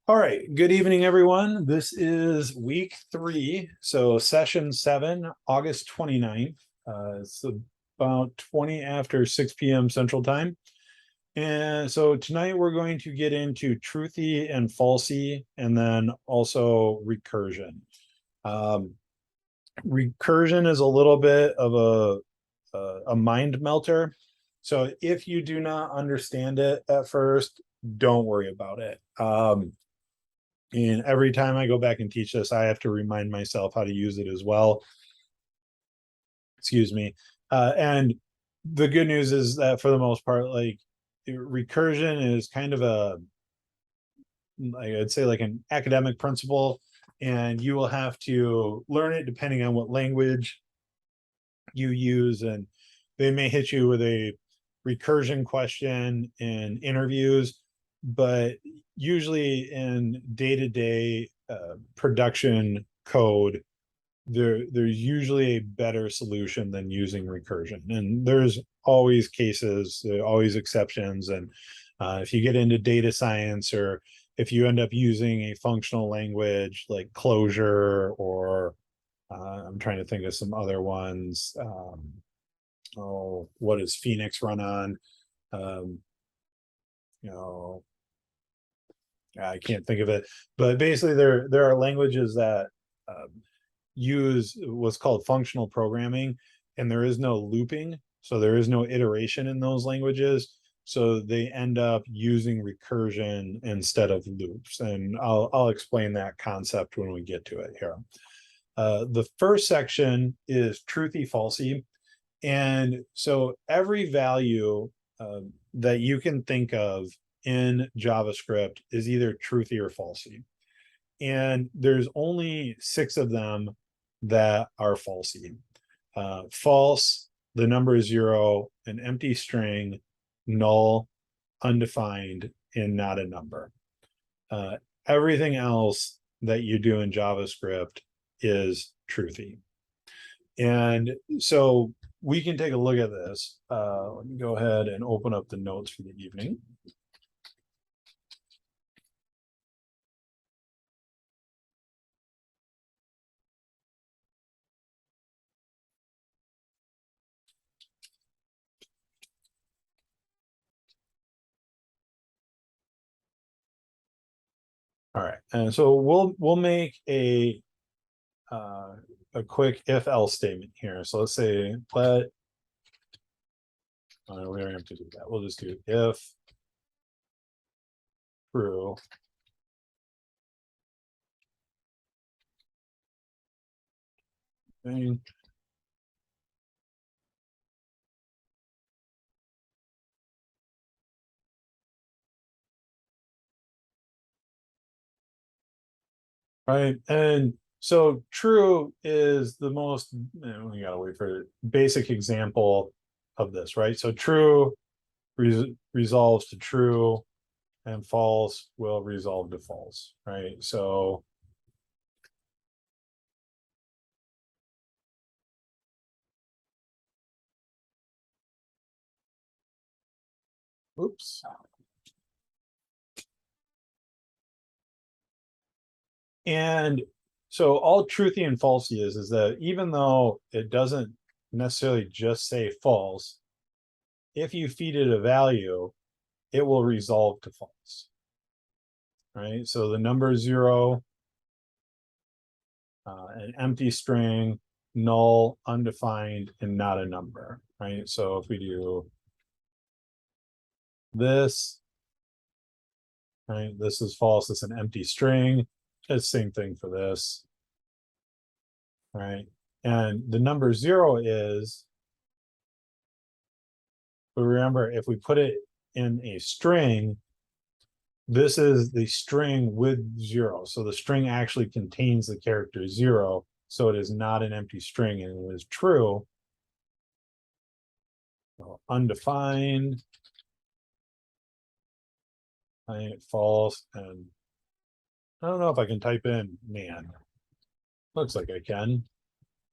All right, good evening, everyone. This is week 3, so session 7, August 29th. It's about 20 after 6 p.m. Central Time. And so tonight we're going to get into truthy and falsy, and then also recursion. Recursion is a little bit of a mind melter. So if you do not understand it at first, don't worry about it. And every time I go back and teach this, I have to remind myself how to use it as well. Excuse me. And the good news is that for the most part, like recursion is kind of I'd say like an academic principle, and you will have to learn it depending on what language you use. And they may hit you with a recursion question in interviews, but usually in day-to-day production code, there's usually a better solution than using recursion. And there's always cases, always exceptions. And if you get into data science, or if you end up using a functional language like Clojure, or I'm trying to think of some other ones. What does Phoenix run on? Um, you know, I can't think of it, but basically there are languages that use what's called functional programming, and there is no looping, so there is no iteration in those languages. So they end up using recursion instead of loops, and I'll explain that concept when we get to it here. The first section is truthy falsy, and so every value that you can think of in JavaScript is either truthy or falsy. And there's only 6 of them that are falsy. False, the number is 0, an empty string, null, undefined, and not a number. Everything else that you do in JavaScript is truthy. And so we can take a look at this. Let me go ahead and open up the notes for the evening. All right, and so we'll make a quick if-else statement here. So let's say let we don't have to do that. We'll just do if true, thing, right? And so true is the most, we gotta wait for a basic example of this, right? So true resolves to true, and false will resolve to false, right? So oops. And so all truthy and falsy is that even though it doesn't necessarily just say false, if you feed it a value, it will resolve to false, right? So the number 0, an empty string, null, undefined, and not a number, right? So if we do this, right, this is false, it's an empty string. It's the same thing for this, right? And the number 0 is, but remember, if we put it in a string, this is the string with 0. So the string actually contains the character 0. So it is not an empty string, and it is true. So undefined, false, and I don't know if I can type in man. Looks like I can.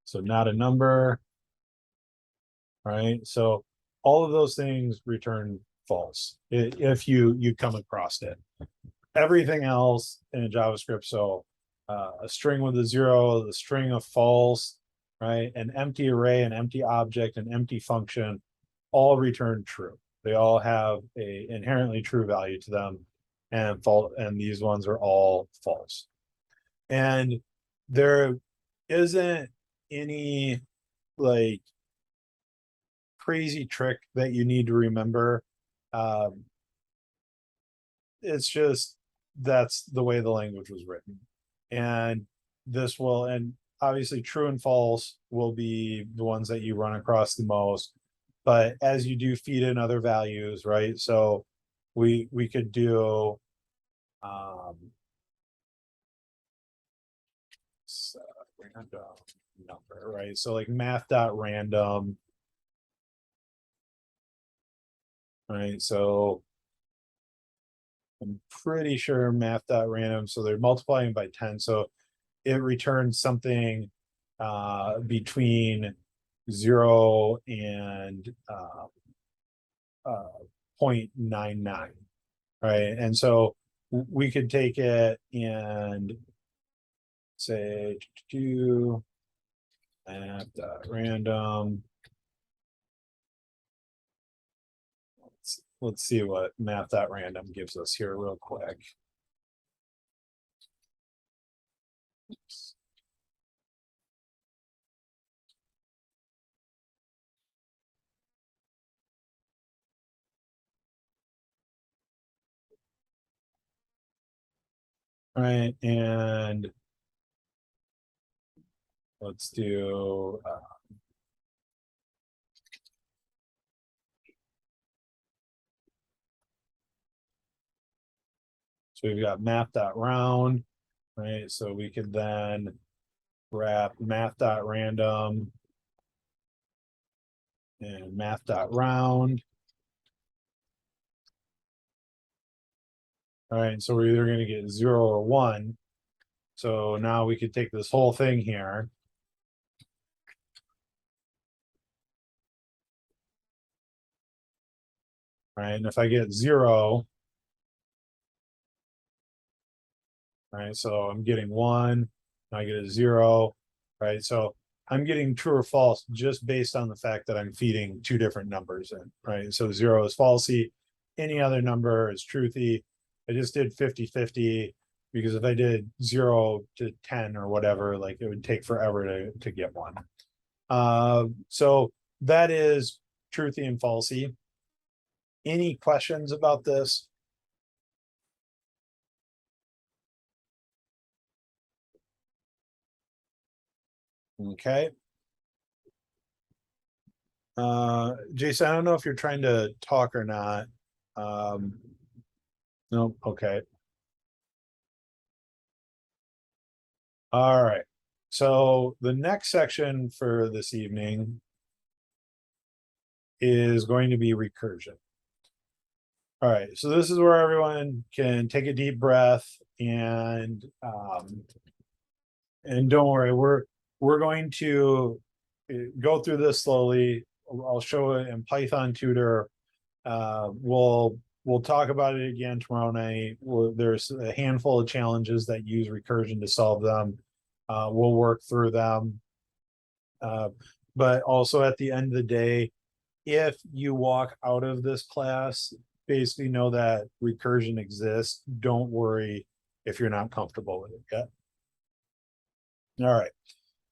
So not a number, right? So all of those things return false if you come across it. everything else in JavaScript. So a string with a zero, the string of false, right? An empty array, an empty object, an empty function, all return true. They all have a inherently true value to them, and fault, and these ones are all false. And there isn't any like crazy trick that you need to remember. Um, it's just that's the way the language was written. And this will, and obviously true and false will be the ones that you run across the most. But as you do feed in other values, right? So we could do so random number, right? So like math.random, right? So I'm pretty sure math.random. So they're multiplying by 10. So it returns something between 0 and 0.99, right? And so we could take it and say do math.random. Let's see what math.random gives us here real quick. Oops. All right, and let's do so we've got math.round, right? So we could then wrap math.random and math.round. All right, so we're either going to get 0 or 1. So now we could take this whole thing here. Right, and if I get 0, right, so I'm getting 1, I get a 0, right? So I'm getting true or false just based on the fact that I'm feeding two different numbers in, right? So 0 is falsy, any other number is truthy. I just did 50-50 because if I did 0 to 10 or whatever, like it would take forever to get one. So that is truthy and falsy. Any questions about this? Okay. Jason, I don't know if you're trying to talk or not. Um, no, okay. All right. So the next section for this evening is going to be recursion. All right, so this is where everyone can take a deep breath and don't worry, we're going to go through this slowly. I'll show it in Python tutor. We'll talk about it again tomorrow night. There's a handful of challenges that use recursion to solve them. We'll work through them. But also at the end of the day, if you walk out of this class, basically know that recursion exists. Don't worry if you're not comfortable with it yet. All right.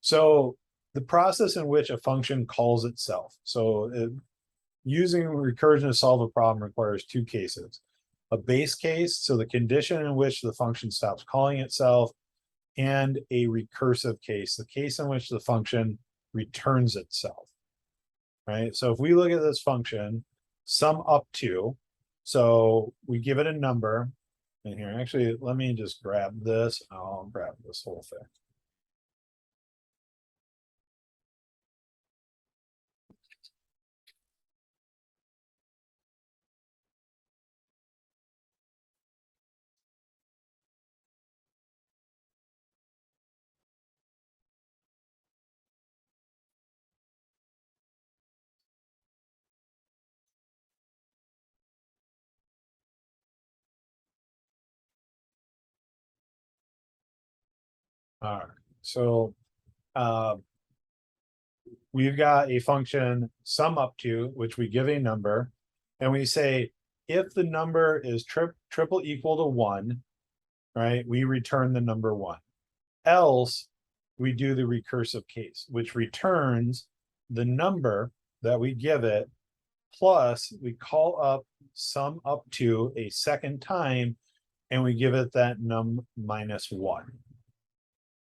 So the process in which a function calls itself. Using recursion to solve a problem requires two cases. A base case, so the condition in which the function stops calling itself, and a recursive case, the case in which the function returns itself, right? So if we look at this function, sum up to, so we give it a number, and here, actually, let me just grab this. I'll grab this whole thing. All right. So we've got a function sum up to, which we give a number, and we say if the number is triple equal to 1, right, we return the number 1. Else, we do the recursive case, which returns the number that we give it, plus we call up sum up to a second time, and we give it that num minus 1.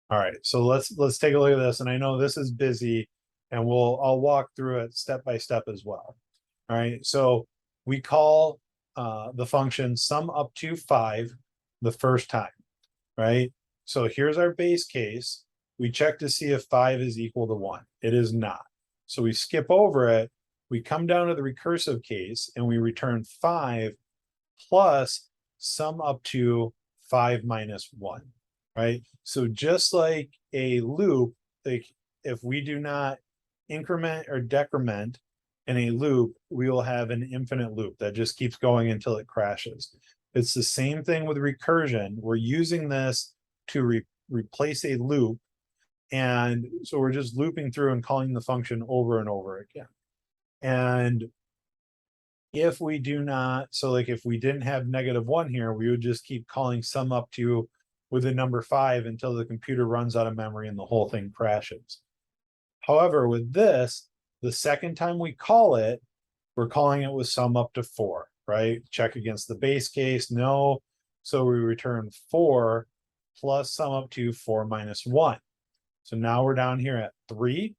All right, so let's take a look at this. And I know this is busy, and I'll walk through it step by step as well. All right, so we call the function sum up to 5 the first time, right? So here's our base case. We check to see if 5 is equal to 1. It is not. So we skip over it. We come down to the recursive case, and we return 5 plus sum up to 5 minus 1. Right? So just like a loop, like if we do not increment or decrement in a loop, we will have an infinite loop that just keeps going until it crashes. It's the same thing with recursion. We're using this to replace a loop. And so we're just looping through and calling the function over and over again. And if we do not, so like if we didn't have -1 here, we would just keep calling sum up to with the number 5 until the computer runs out of memory and the whole thing crashes. However, with this, the second time we call it, we're calling it with sum up to 4, right? Check against the base case, no. So we return 4 plus sum up to 4 minus 1. So now we're down here at 3,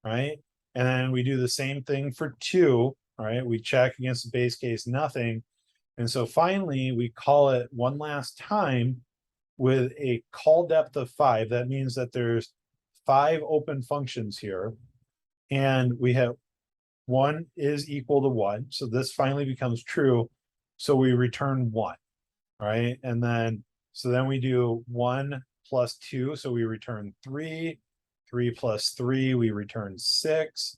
right? And then we do the same thing for 2, right? We check against the base case, nothing. And so finally, we call it one last time with a call depth of 5. That means that there's 5 open functions here, and we have 1 is equal to 1. So this finally becomes true. So we return 1, right? And then, so then we do 1 plus 2. So we return 3, 3 plus 3, we return 6,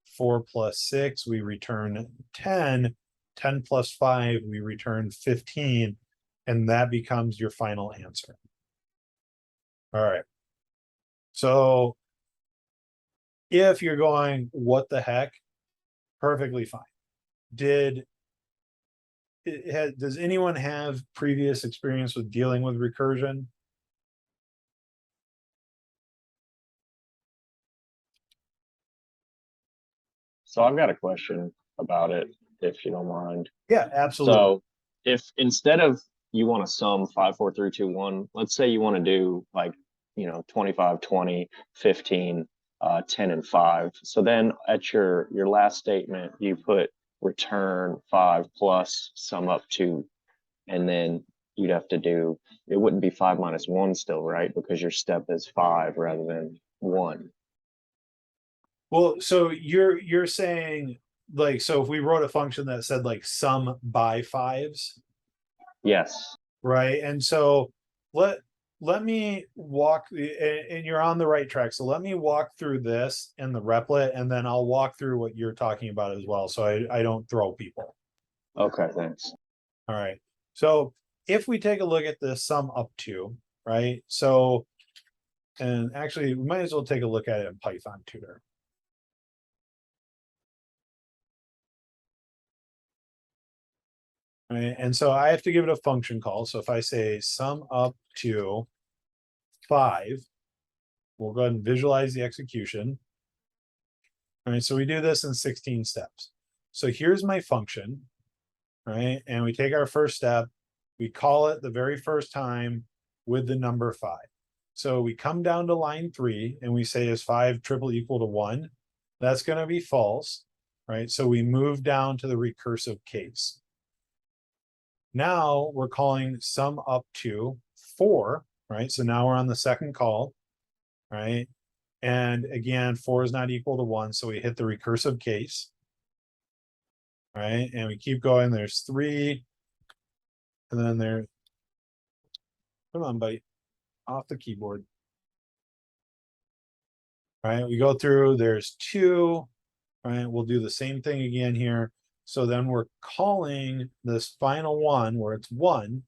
4 plus 6, we return 10, 10 plus 5, we return 15. And that becomes your final answer. All right. So if you're going, what the heck, perfectly fine. Does anyone have previous experience with dealing with recursion? So I've got a question about it, if you don't mind. Yeah, absolutely. So if instead of you want to sum 5, 4, 3, 2, 1, let's say you want to do like, 25, 20, 15, 10, and 5. So then at your last statement, you put return 5 plus sum up to, and then you'd have to do, it wouldn't be 5 minus 1 still, right? Because your step is 5 rather than 1. Well, so you're saying, like, so if we wrote a function that said like sum by 5s, Yes. right? And so let me walk, and you're on the right track. So let me walk through this and the replit, and then I'll walk through what you're talking about as well, so I don't throw people. Okay, thanks. All right. So if we take a look at this sum up to, right? So, and actually we might as well take a look at it in Python tutor. Right, and so I have to give it a function call. So if I say sum up to 5, we'll go ahead and visualize the execution. All right, so we do this in 16 steps. So here's my function, right? And we take our first step, we call it the very first time with the number 5. So we come down to line 3 and we say, is 5 triple equal to 1? That's going to be false, right? So we move down to the recursive case. Now we're calling sum up to 4, right? So now we're on the second call, right? And again, 4 is not equal to 1, so we hit the recursive case, right? And we keep going. There's 3, and then there, come on, buddy, off the keyboard. Right, we go through, there's 2, right? We'll do the same thing again here. So then we're calling this final one where it's 1,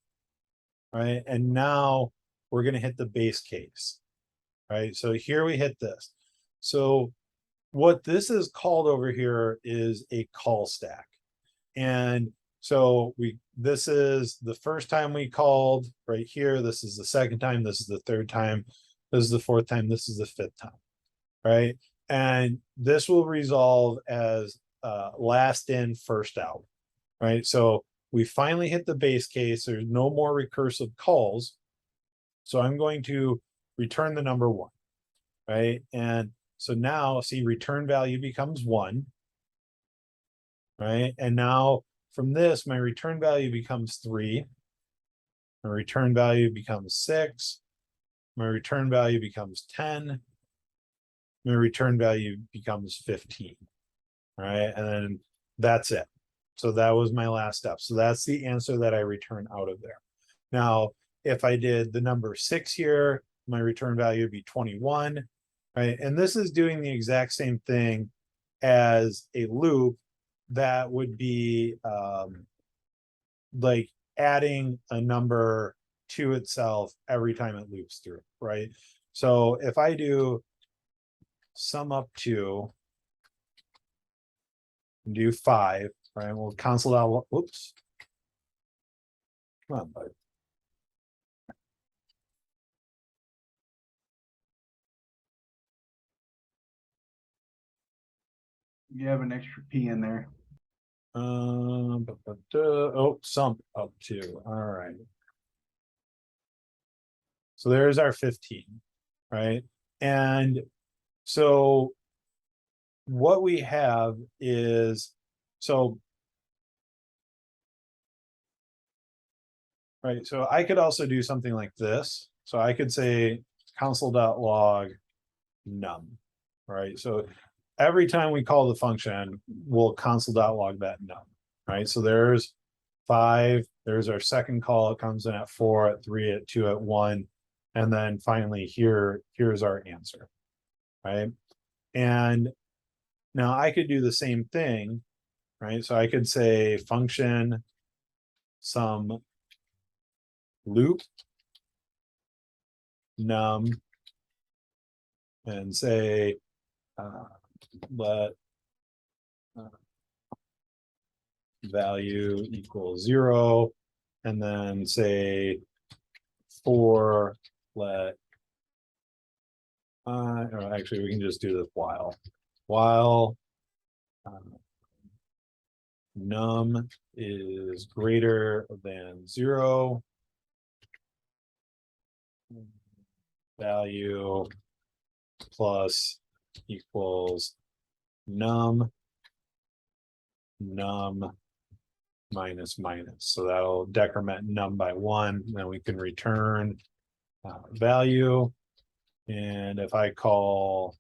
right? And now we're going to hit the base case. right? So here we hit this. So what this is called over here is a call stack. And so this is the first time we called right here. This is the second time. This is the third time. This is the fourth time. This is the fifth time, right? And this will resolve as last in, first out, right? So we finally hit the base case. There's no more recursive calls. So I'm going to return the number 1, right? And so now see return value becomes 1, right? And now from this, my return value becomes 3. My return value becomes 6. My return value becomes 10. My return value becomes 15, right? And then that's it. So that was my last step. So that's the answer that I return out of there. Now, if I did the number 6 here, my return value would be 21, right? And this is doing the exact same thing as a loop that would be like adding a number to itself every time it loops through, right? So if I do sum up to do 5, right? We'll cancel out. Whoops. Come on, bud. You have an extra P in there. Oh, sum up to. All right. So there's our 15, right? And so what we have is, so, right, so I could also do something like this. So I could say console.log num, right? So every time we call the function, we'll console.log that num, right? So there's 5, there's our second call, it comes in at 4, at 3, at 2, at 1, and then finally here's our answer, right? And now I could do the same thing, right? So I could say function some loop num and say let value equals 0, and then say for let or actually we can just do this while num is greater than 0, value plus equals num minus. So that'll decrement num by 1. Then we can return value. And if I call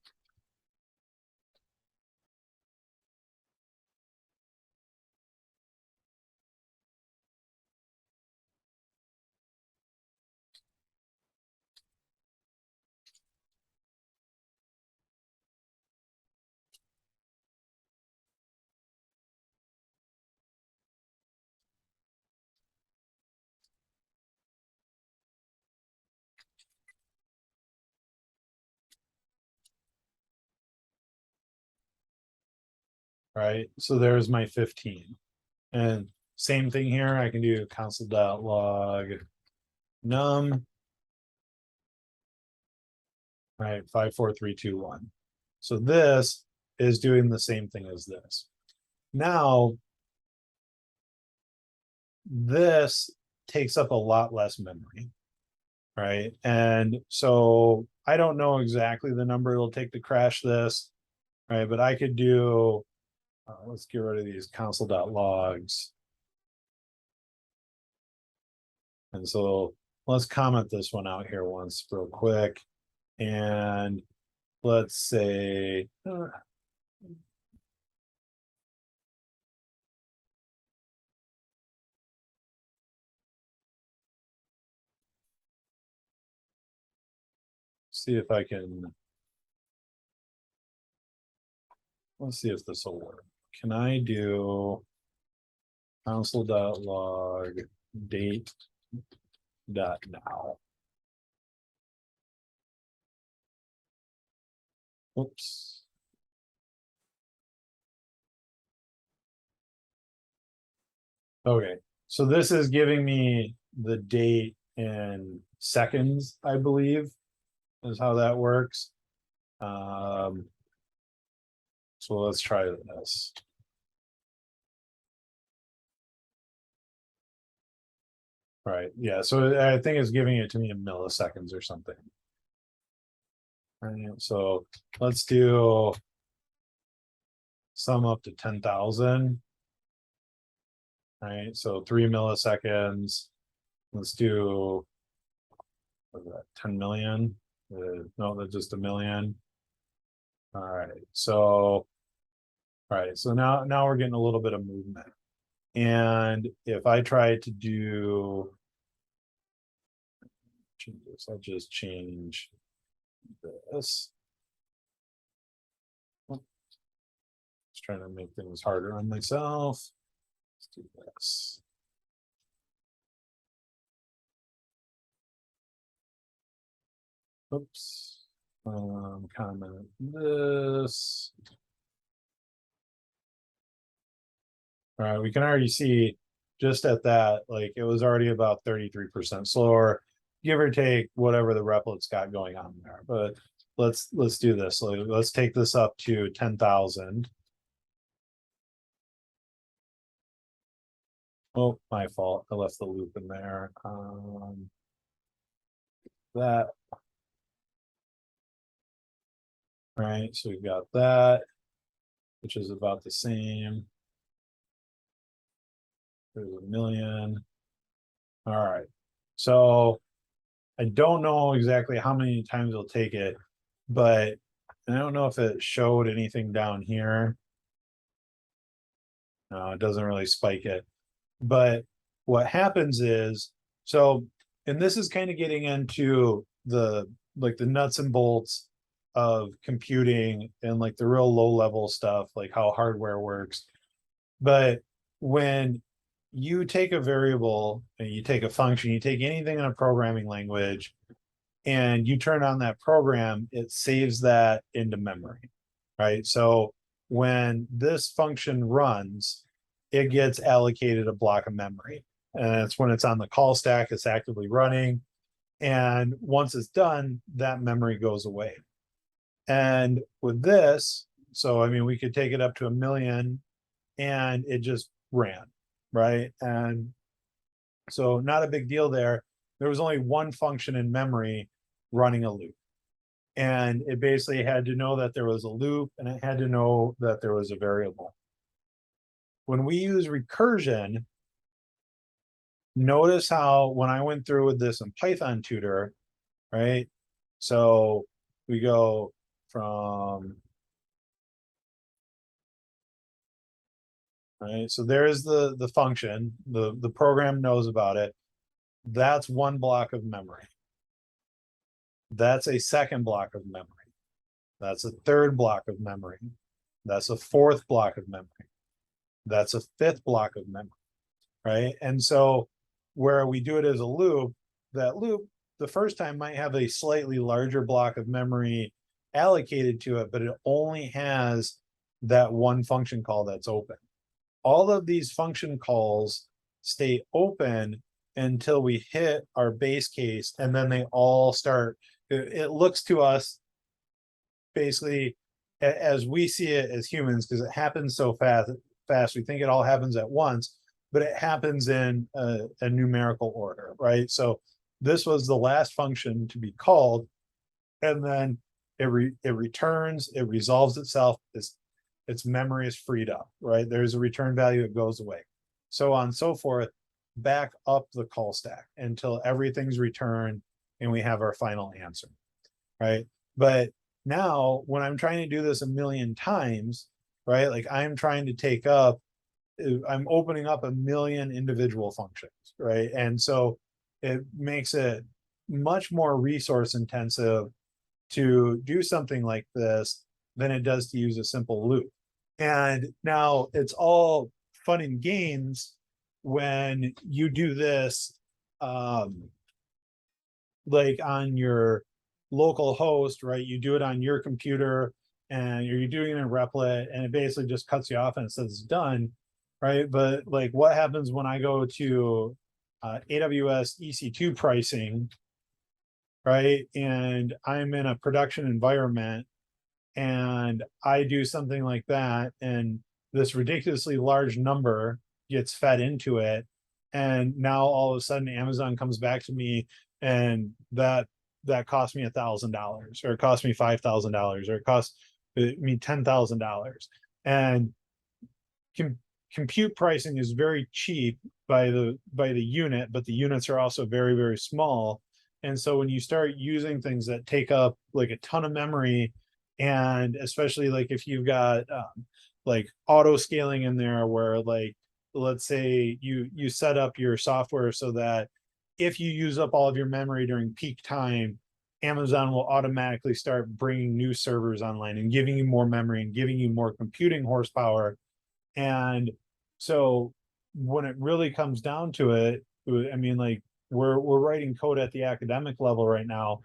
right, so there's my 15. And same thing here, I can do console.log num, right, 5 4 3 2 1. So this is doing the same thing as this. Now this takes up a lot less memory, right? And so I don't know exactly the number it'll take to crash this, right? But I could do let's get rid of these console.logs. And so let's comment this one out here once real quick. And let's say, see if I can, let's see if this will work. Can I do console.log date.now? Oops. Okay, so this is giving me the date in seconds, I believe, is how that works. So let's try this. Right, yeah, so I think it's giving it to me in milliseconds or something. All right, so let's do sum up to 10,000. All right, so 3 milliseconds. Let's do what is that, 10 million. No, that's just a million. All right, so now we're getting a little bit of movement. And if I try to do changes, I'll just change this. Just trying to make things harder on myself. Let's do this. Oops. Comment this. All right, we can already see just at that, like it was already about 33% slower, give or take whatever the replet's got going on there. But let's do this. Let's take this up to 10,000. Oh, my fault. I left the loop in there. That. All right, so we've got that, which is about the same. There's a million. All right, so I don't know exactly how many times it'll take it, but I don't know if it showed anything down here. No, it doesn't really spike it. But what happens is, so, and this is kind of getting into the like the nuts and bolts of computing and like the real low level stuff, like how hardware works. But when you take a variable and you take a function, you take anything in a programming language and you turn on that program, it saves that into memory, right? So when this function runs, it gets allocated a block of memory. And it's when it's on the call stack, it's actively running. And once it's done, that memory goes away. And with this, so I mean, we could take it up to 1,000,000 and it just ran, right? And so not a big deal there. There was only one function in memory running a loop. And it basically had to know that there was a loop and it had to know that there was a variable. When we use recursion, notice how when I went through with this in Python tutor, right? So we go from, right? So there's the function, the program knows about it. That's one block of memory. That's a second block of memory. That's a third block of memory. That's a fourth block of memory. That's a fifth block of memory, right? And so where we do it as a loop, that loop, the first time might have a slightly larger block of memory allocated to it, but it only has that one function call that's open. All of these function calls stay open until we hit our base case, and then they all start, it looks to us basically as we see it as humans, because it happens so fast, we think it all happens at once, but it happens in a numerical order, right? So this was the last function to be called, and then it returns, it resolves itself, its memory is freed up, right? There's a return value, it goes away, so on and so forth, back up the call stack until everything's returned and we have our final answer, right? But now when I'm trying to do this 1,000,000 times, right, like I'm trying to take up, I'm opening up 1,000,000 individual functions, right? And so it makes it much more resource intensive to do something like this than it does to use a simple loop. And now it's all fun and games when you do this like on your local host, right? You do it on your computer and you're doing it in Replit, and it basically just cuts you off and it says it's done, right? But like, what happens when I go to AWS EC2 pricing, right? And I'm in a production environment and I do something like that, and this ridiculously large number gets fed into it, and now all of a sudden Amazon comes back to me, and that cost me $1,000, or it cost me $5,000, or it cost me $10,000, and com compute pricing is very cheap by the unit, but the units are also very, very small. And so when you start using things that take up like a ton of memory, and especially like if you've got like auto scaling in there, where like, let's say you set up your software so that if you use up all of your memory during peak time, Amazon will automatically start bringing new servers online and giving you more memory and giving you more computing horsepower. And so when it really comes down to it, I mean, like, we're writing code at the academic level right now,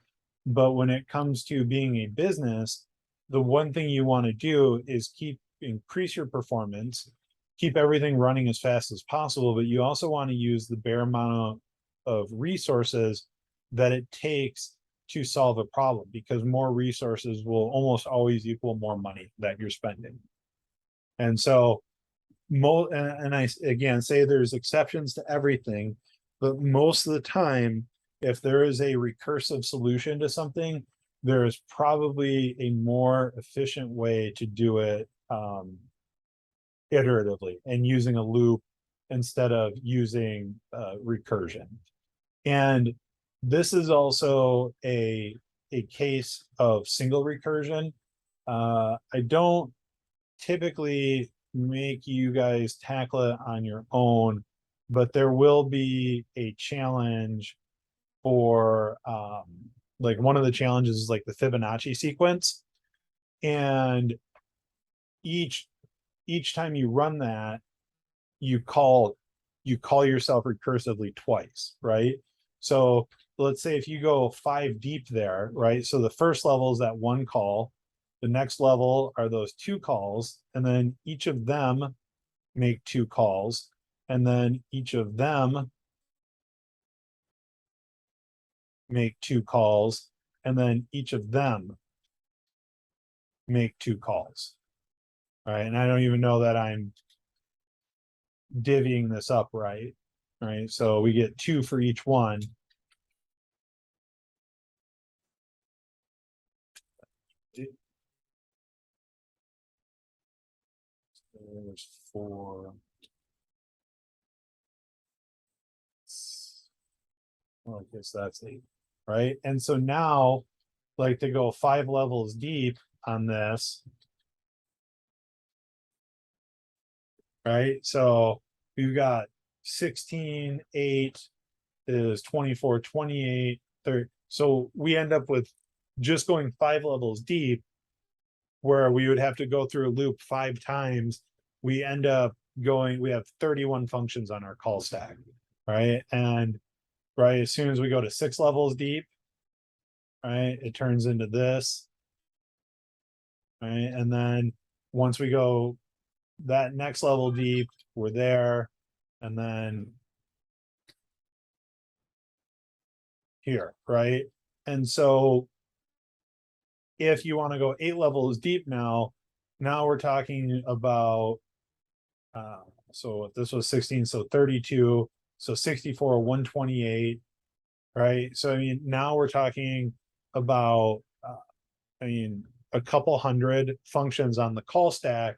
but when it comes to being a business, the one thing you want to do is increase your performance, keep everything running as fast as possible, but you also want to use the bare amount of resources that it takes to solve a problem, because more resources will almost always equal more money that you're spending. And so and I again say there's exceptions to everything, but most of the time, if there is a recursive solution to something, there is probably a more efficient way to do it iteratively and using a loop instead of using recursion. And this is also a case of single recursion. I don't typically make you guys tackle it on your own, but there will be a challenge for like, one of the challenges is like the Fibonacci sequence, and each time you run that, you call yourself recursively twice, right? So let's say if you go 5 deep there, right? So the first level is that one call, the next level are those 2 calls, and then each of them make 2 calls, and then each of them make 2 calls, and then each of them make 2 calls. All right, and I don't even know that I'm divvying this up right. Right, so we get 2 for each one. There's 4. Well, I guess that's 8, right? And so now, like, to go 5 levels deep on this, right? So we've got 16, 8 is 24, 28, 30. So we end up with just going 5 levels deep, where we would have to go through a loop 5 times. We end up we have 31 functions on our call stack, right? And right, as soon as we go to 6 levels deep, right, it turns into this, right? And then once we go that next level deep, we're there, and then here, right? And so if you want to go 8 levels deep now we're talking about so if this was 16, so 32, so 64, 128, right? So I mean, now we're talking about I mean, a couple hundred functions on the call stack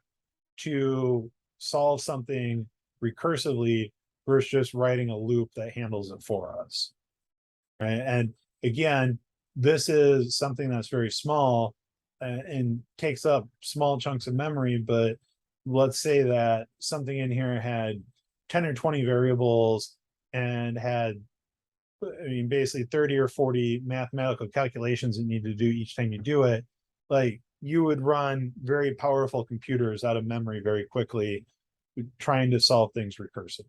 to solve something recursively versus just writing a loop that handles it for us, right? And again, this is something that's very small and takes up small chunks of memory, but let's say that something in here had 10 or 20 variables and had, I mean, basically 30 or 40 mathematical calculations that you need to do each time you do it. Like, you would run very powerful computers out of memory very quickly trying to solve things recursively.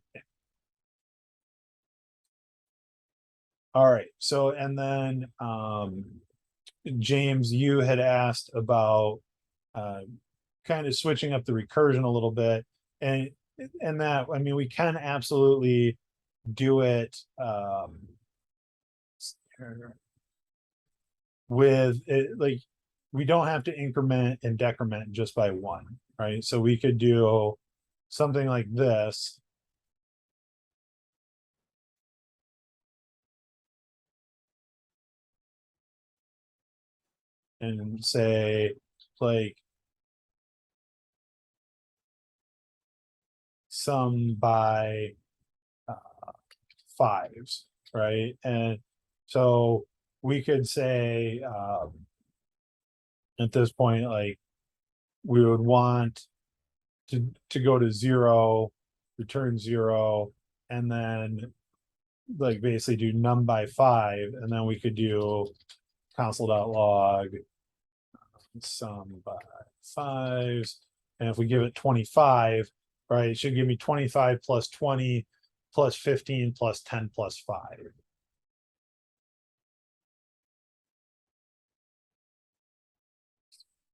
All right, so and then James, you had asked about kind of switching up the recursion a little bit, and that, I mean, we can absolutely do it with it, like, we don't have to increment and decrement just by one, right? So we could do something like this. And say, like, sum by fives, right? And so we could say, at this point, like, we would want to go to 0, return 0, and then like basically do num by 5, and then we could do console.log sum by 5s, and if we give it 25, right, it should give me 25 plus 20 plus 15 plus 10 plus 5.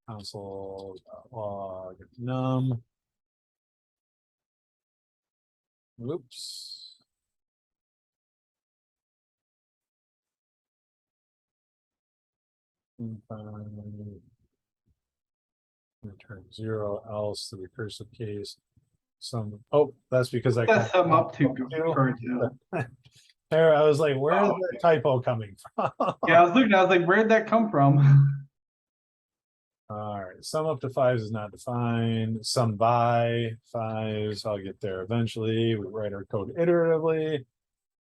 Console.log num. Oops. Return 0, else the recursive case. Oh, that's because I That's sum up to for there, I was like, where's the typo coming from? Yeah, I was looking, I was like, where'd that come from? All right, sum up to 5s is not defined. Sum by 5s, I'll get there eventually. We write our code iteratively.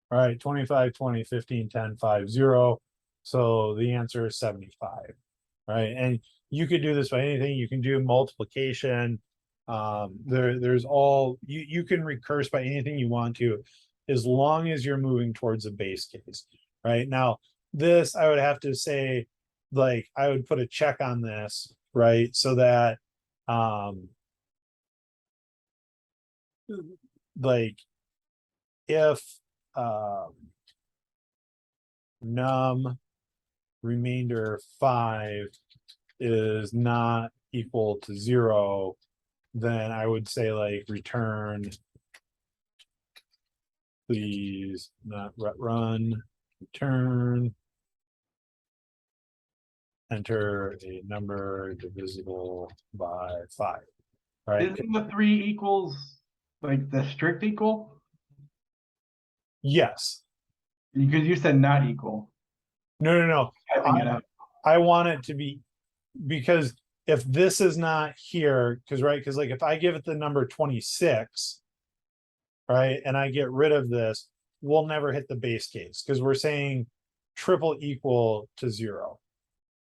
All right, 25, 20, 15, 10, 5, 0. So the answer is 75, right? And you could do this by anything. You can do multiplication. There's all, you can recurse by anything you want to, as long as you're moving towards a base case, right? Now, this, I would have to say, like, I would put a check on this, right? So that, like, if, num remainder 5 is not equal to 0, then I would say, like, return, please not run, return, enter a number divisible by 5, right? Isn't the 3 equals like the strict equal? Yes. Because you said not equal. No. Typing it out. I want it to be, because if this is not here, because right, because like if I give it the number 26, right, and I get rid of this, we'll never hit the base case because we're saying triple equal to 0,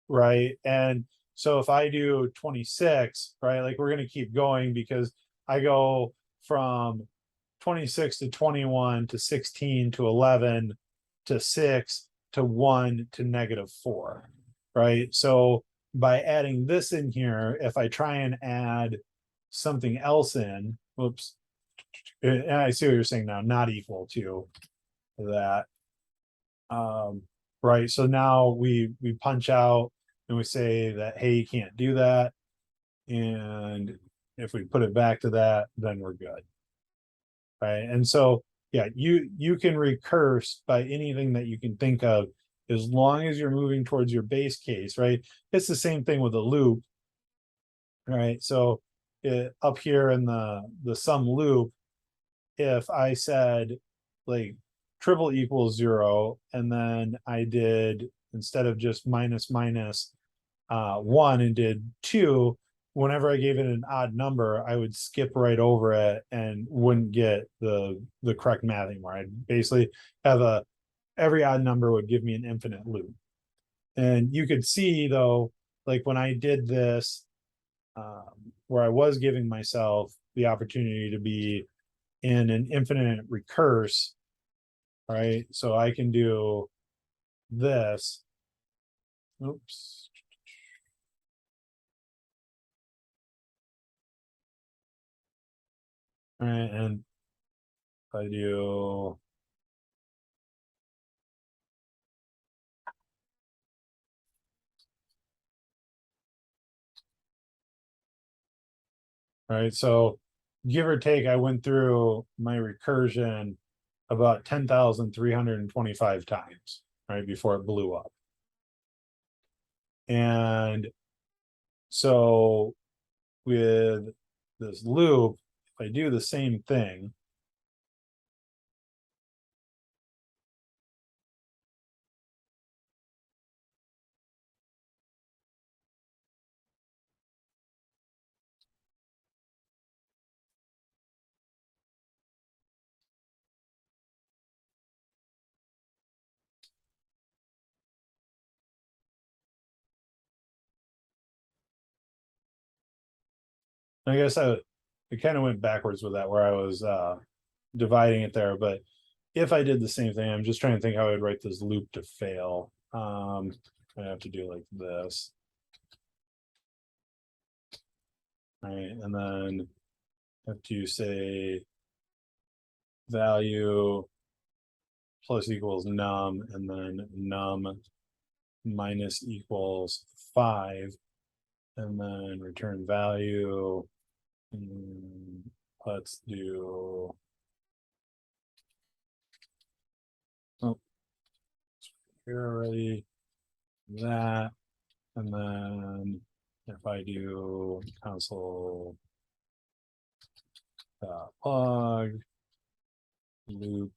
right? And so if I do 26, right, like, we're going to keep going because I go from 26 to 21 to 16 to 11 to 6 to 1 to -4, right? So by adding this in here, if I try and add something else in, whoops, and I see what you're saying now, not equal to that. Right, so now we punch out and we say that, hey, you can't do that, and if we put it back to that, then we're good, right? And so, yeah, you can recurse by anything that you can think of, as long as you're moving towards your base case, right? It's the same thing with a loop, right? So up here in the sum loop, if I said, like, triple equals 0, and then I did, instead of just minus 1 and did 2, whenever I gave it an odd number, I would skip right over it and wouldn't get the correct math anymore. I'd basically have every odd number would give me an infinite loop. And you could see, though, like, when I did this, where I was giving myself the opportunity to be in an infinite recurse, right? So I can do this. Oops. All right, and I do right? So give or take, I went through my recursion about 10,325 times, right, before it blew up. And so with this loop, if I do the same thing, I guess it kind of went backwards with that where I was dividing it there, but if I did the same thing, I'm just trying to think how I'd write this loop to fail. I have to do like this. Right, and then have to say value plus equals num, and then num minus equals 5, and then return value. Let's do, oh, here already, that, and then if I do console log loop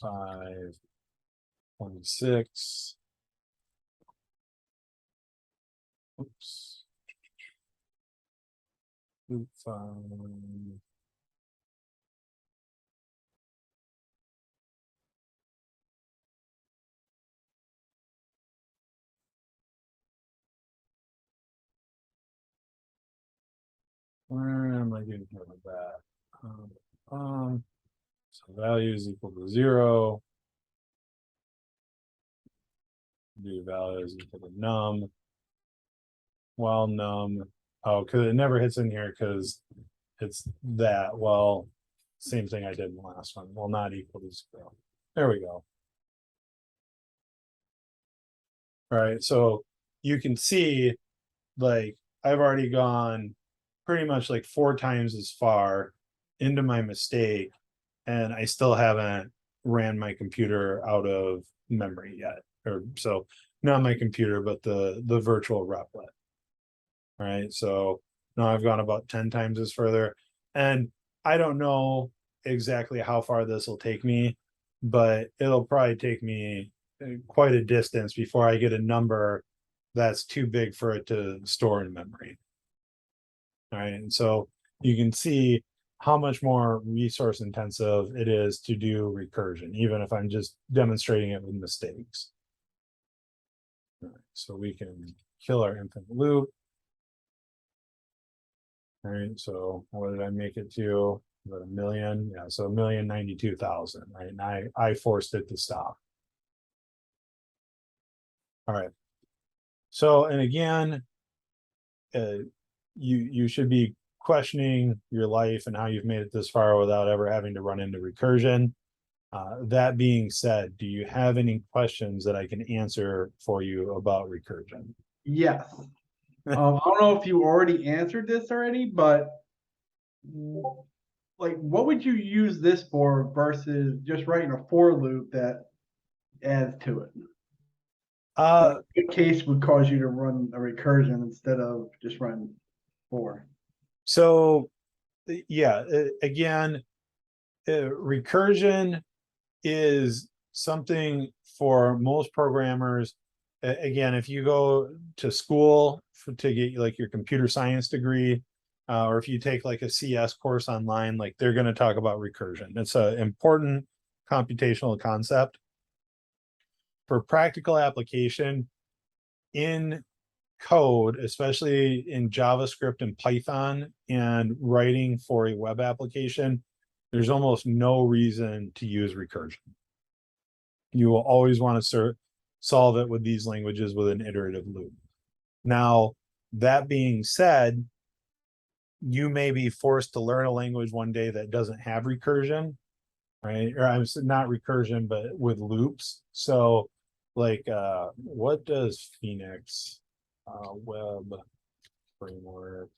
5.6, oops, loop 5. Where am I getting here with that? So value is equal to 0. Do value is equal to num. While num, oh, because it never hits in here because it's that. Well, same thing I did in the last one. Well, not equal to 0. There we go. All right, so you can see, like, I've already gone pretty much like 4 times as far into my mistake, and I still haven't ran my computer out of memory yet. Or so not my computer, but the virtual replet. All right, so now I've gone about 10 times as further, and I don't know exactly how far this will take me, but it'll probably take me quite a distance before I get a number that's too big for it to store in memory. All right, and so you can see how much more resource intensive it is to do recursion, even if I'm just demonstrating it with mistakes. All right, so we can kill our infinite loop. All right, so what did I make it to? About 1 million? Yeah, so 1,092,000, right? And I forced it to stop. All right. So, and again, you should be questioning your life and how you've made it this far without ever having to run into recursion. That being said, do you have any questions that I can answer for you about recursion? Yes. I don't know if you already answered this already, but like, what would you use this for versus just writing a for loop that adds to it? What case would cause you to run a recursion instead of just run for? So yeah, again, recursion is something for most programmers. Again, if you go to school to get like your computer science degree, or if you take like a CS course online, like they're going to talk about recursion. It's an important computational concept. For practical application in code, especially in JavaScript and Python, and writing for a web application, there's almost no reason to use recursion. You will always want to solve it with these languages with an iterative loop. Now, that being said, you may be forced to learn a language one day that doesn't have recursion, right? Or I'm not recursion, but with loops. So, like, what does Phoenix web framework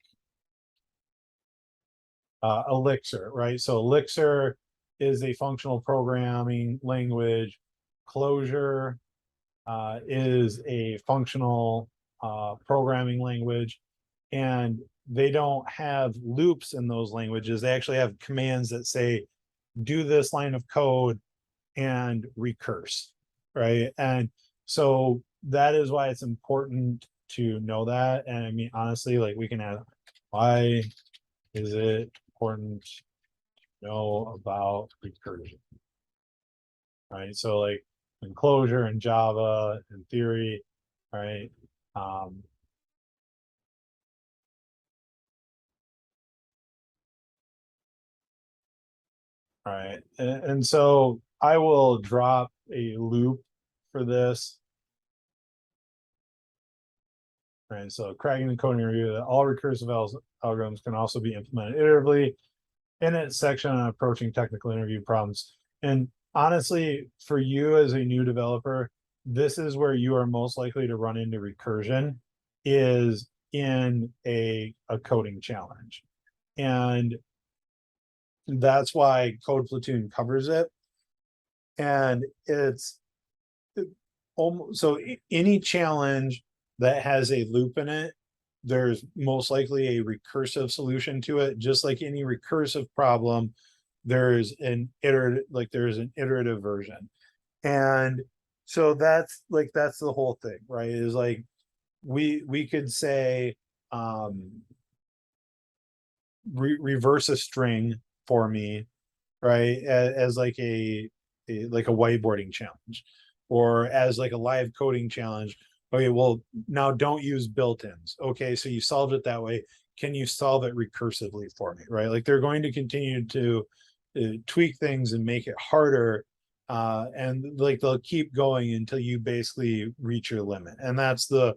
Elixir, right? So Elixir is a functional programming language. Clojure is a functional programming language, and they don't have loops in those languages. They actually have commands that say, do this line of code and recurse, right? And so that is why it's important to know that. And I mean, honestly, like we can ask, why is it important to know about recursion? Right. So like in Clojure and Java in theory, right? Right. And so I will drop a loop for this. Right. So cracking the code interview that all recursive algorithms can also be implemented iteratively in its section on approaching technical interview problems. And honestly, for you as a new developer, this is where you are most likely to run into recursion, is in a coding challenge. And that's why Code Platoon covers it. And it's almost, so any challenge that has a loop in it, there's most likely a recursive solution to it. Just like any recursive problem, there's an iterative version. And so that's the whole thing, right? Is like we could say reverse a string for me, right? As like a whiteboarding challenge, or as like a live coding challenge. Okay, well, now don't use built-ins. Okay, so you solved it that way. Can you solve it recursively for me, right? Like they're going to continue to tweak things and make it harder, and like they'll keep going until you basically reach your limit. And that's the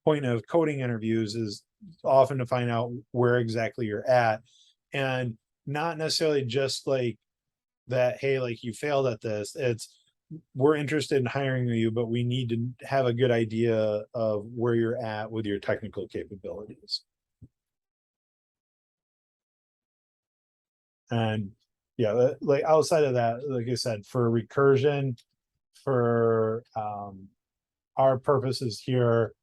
point of coding interviews, is often to find out where exactly you're at, and not necessarily just like that, hey, like you failed at this. It's, we're interested in hiring you, but we need to have a good idea of where you're at with your technical capabilities. And yeah, like outside of that, like I said, for recursion, for our purposes here,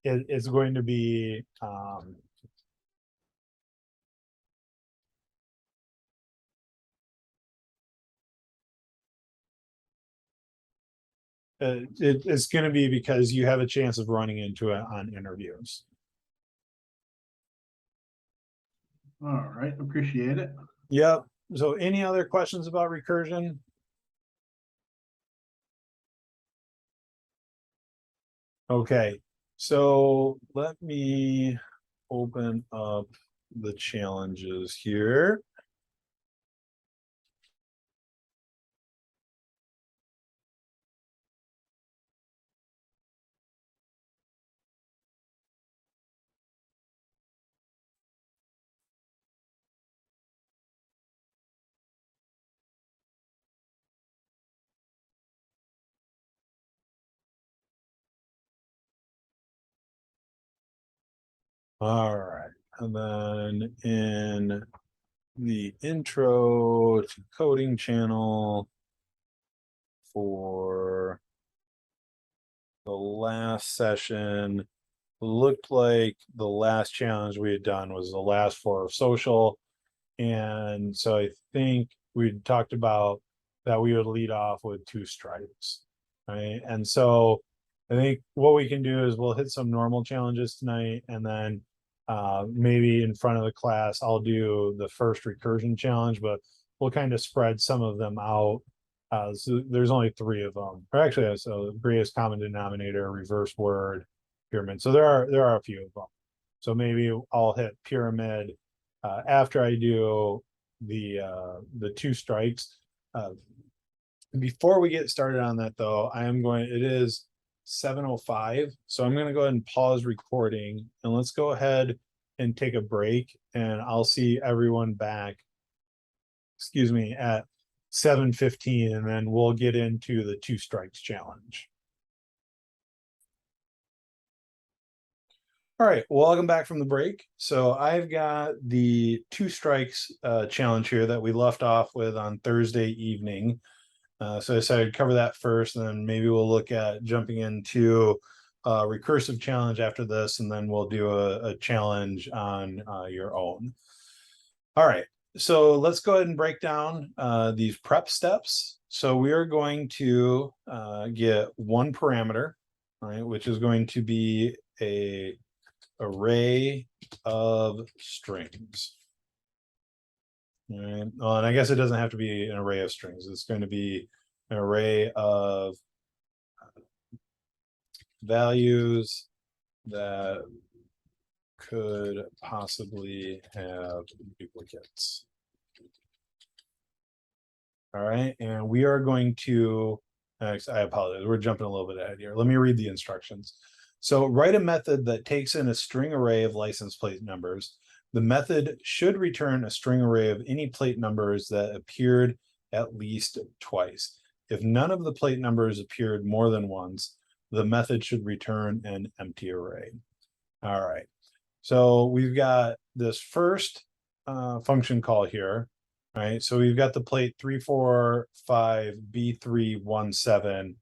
it's going to be it's going to be because you have a chance of running into it on interviews. All right, appreciate it. Yep. So any other questions about recursion? Okay, so let me open up the challenges here. All right, and then in the intro to coding channel for the last session, looked like the last challenge we had done was the last four of social. And so I think we talked about that we would lead off with 2 strikes, right? And so I think what we can do is we'll hit some normal challenges tonight, and then maybe in front of the class I'll do the first recursion challenge, but we'll kind of spread some of them out. So there's only 3 of them, or actually, so greatest common denominator, reverse word, pyramid. So there are a few of them. So maybe I'll hit pyramid after I do the 2 strikes. Before we get started on that though, it is 7:05, so I'm going to go ahead and pause recording, and let's go ahead and take a break, and I'll see everyone back, excuse me, at 7:15, and then we'll get into the 2 strikes challenge. All right, welcome back from the break. So I've got the two strikes challenge here that we left off with on Thursday evening. So I decided to cover that first, and then maybe we'll look at jumping into a recursive challenge after this, and then we'll do a challenge on your own. All right, so let's go ahead and break down these prep steps. So we are going to get one parameter, right, which is going to be a array of strings. All right. Well, and I guess it doesn't have to be an array of strings. It's going to be an array of values that could possibly have duplicates. All right, and we are going to, I apologize, we're jumping a little bit ahead here. Let me read the instructions. So write a method that takes in a string array of license plate numbers. The method should return a string array of any plate numbers that appeared at least twice. If none of the plate numbers appeared more than once, the method should return an empty array. All right, so we've got this first function call here. Right, so we've got the plate 345 B317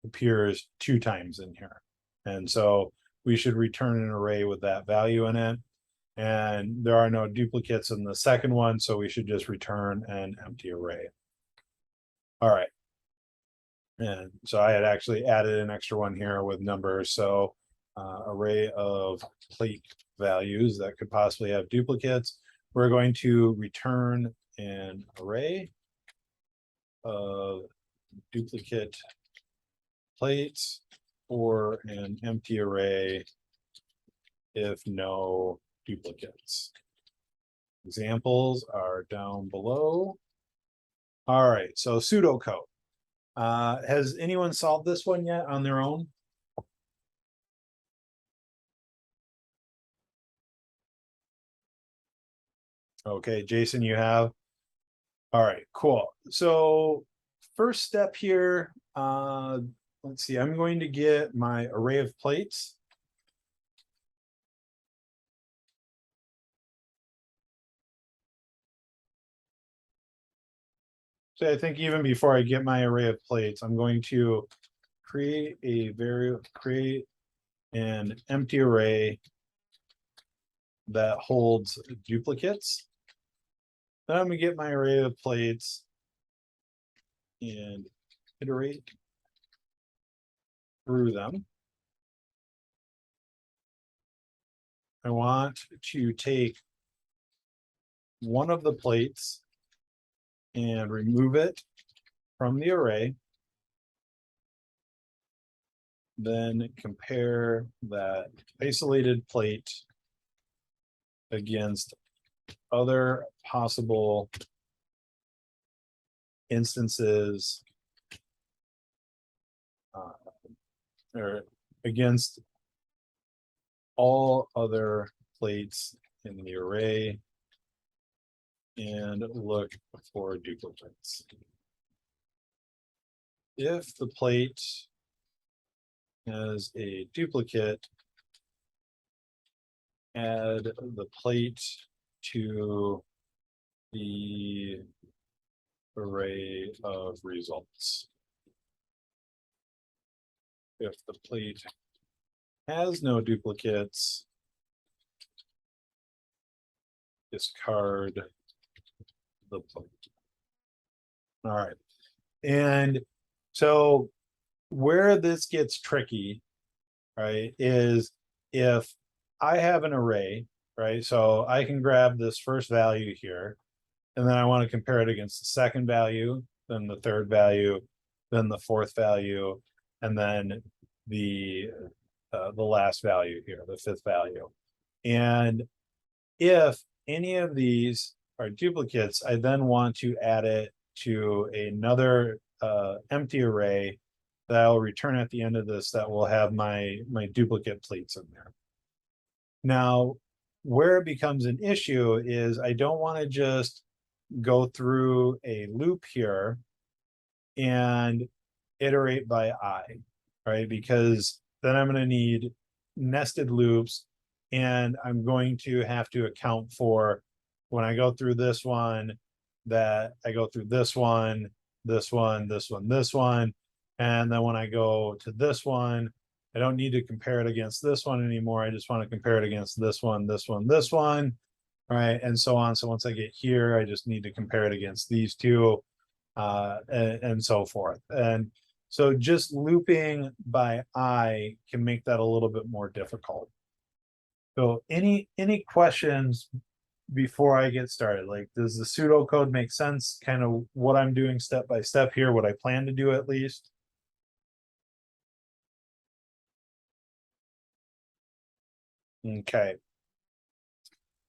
appears 2 times in here. And so we should return an array with that value in it. And there are no duplicates in the second one, so we should just return an empty array. All right. And so I had actually added an extra one here with numbers. So array of plate values that could possibly have duplicates. We're going to return an array of duplicate plates or an empty array if no duplicates. Examples are down below. All right, so pseudocode. Has anyone solved this one yet on their own? Okay, Jason, you have? All right, cool. So first step here, let's see, I'm going to get my array of plates. So I think even before I get my array of plates, I'm going to create an empty array that holds duplicates. Then I'm gonna get my array of plates and iterate through them. I want to take one of the plates and remove it from the array. Then compare that isolated plate against other possible instances or against all other plates in the array and look for duplicates. If the plate has a duplicate, add the plate to the array of results. If the plate has no duplicates, discard the plate. All right. And so where this gets tricky, right, is if I have an array, right, so I can grab this first value here, and then I want to compare it against the second value, then the third value, then the fourth value, and then the last value here, the fifth value. And if any of these are duplicates, I then want to add it to another empty array that I'll return at the end of this that will have my duplicate plates in there. Now, where it becomes an issue is I don't want to just go through a loop here and iterate by I, right? Because then I'm going to need nested loops and I'm going to have to account for when I go through this one, that I go through this one, this one, this one, this one. And then when I go to this one, I don't need to compare it against this one anymore. I just want to compare it against this one, this one, this one, right? And so on. So once I get here, I just need to compare it against these two, and so forth. And so just looping by I can make that a little bit more difficult. So any questions before I get started? Like, does the pseudocode make sense? Kind of what I'm doing step by step here, what I plan to do at least. Okay.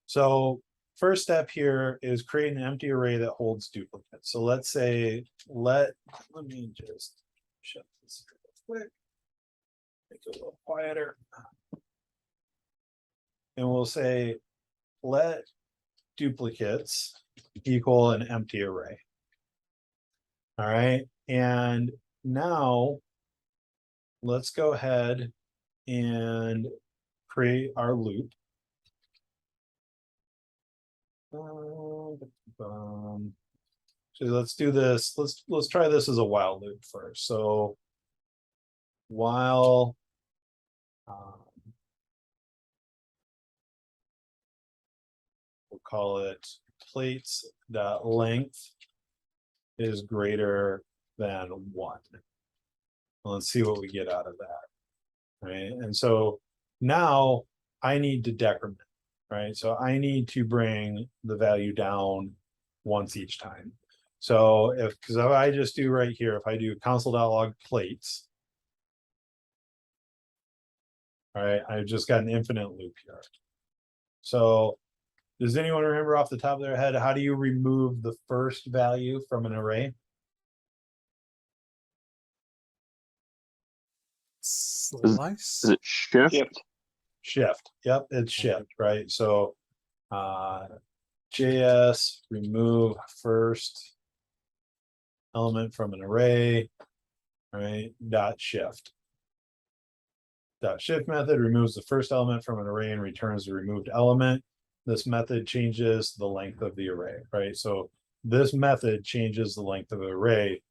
So first step here is create an empty array that holds duplicates. So let's say, let me just shut this real quick, make it a little quieter. And we'll say, let duplicates equal an empty array. All right. And now let's go ahead and create our loop. So let's do this. Let's try this as a while loop first. So while we'll call it plates dot length is greater than 1. Let's see what we get out of that. Right. And so now I need to decrement, right? So I need to bring the value down once each time. So because if I just do right here, if I do console.log plates, all right, I've just got an infinite loop here. So does anyone remember off the top of their head, how do you remove the first value from an array? Slice? Is it shift? Shift. Yep, it's shift, right? So JS remove first element from an array, right? Dot shift. Dot shift method removes the first element from an array and returns the removed element. This method changes the length of the array, right? So this method changes the length of the array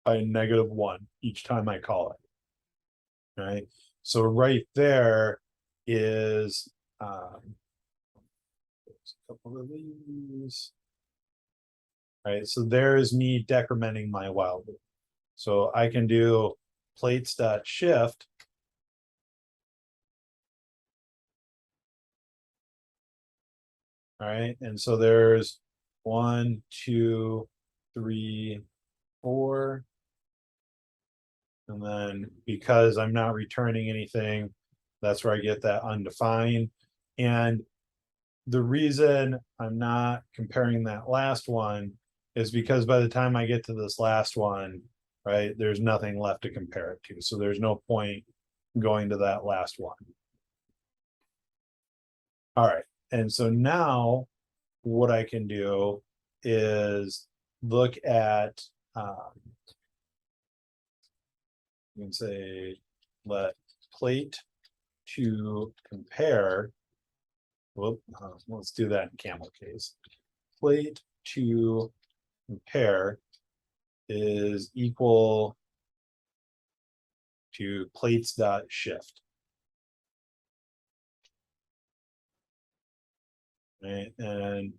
by -1 each time I call it. Right. So right there is there's a couple of these. Right. So there is me decrementing my while loop. So I can do plates.shift. All right. And so there's 1, 2, 3, 4. And then because I'm not returning anything, that's where I get that undefined. And the reason I'm not comparing that last one is because by the time I get to this last one, right, there's nothing left to compare it to. So there's no point going to that last one. All right. And so now what I can do is look at, you can say, let plate to compare. Well, let's do that in camel case. Plate to compare is equal to plates dot shift. Right. And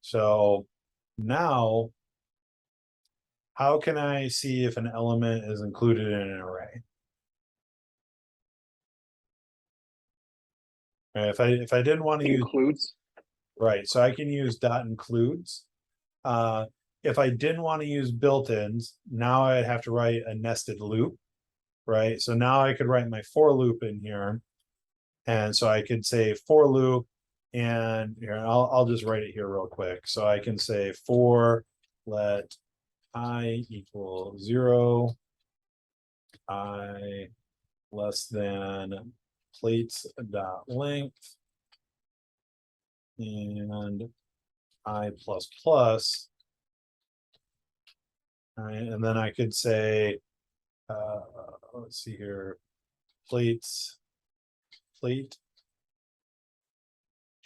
so now, how can I see if an element is included in an array? Right, if I didn't want to use Includes. right, so I can use dot includes. If I didn't want to use built-ins, now I'd have to write a nested loop, right? So now I could write my for loop in here. And so I could say for loop, and here, I'll just write it here real quick. So I can say for let I equal 0, I less than plates dot length, and I plus plus. All right, and then I could say, let's see here, plate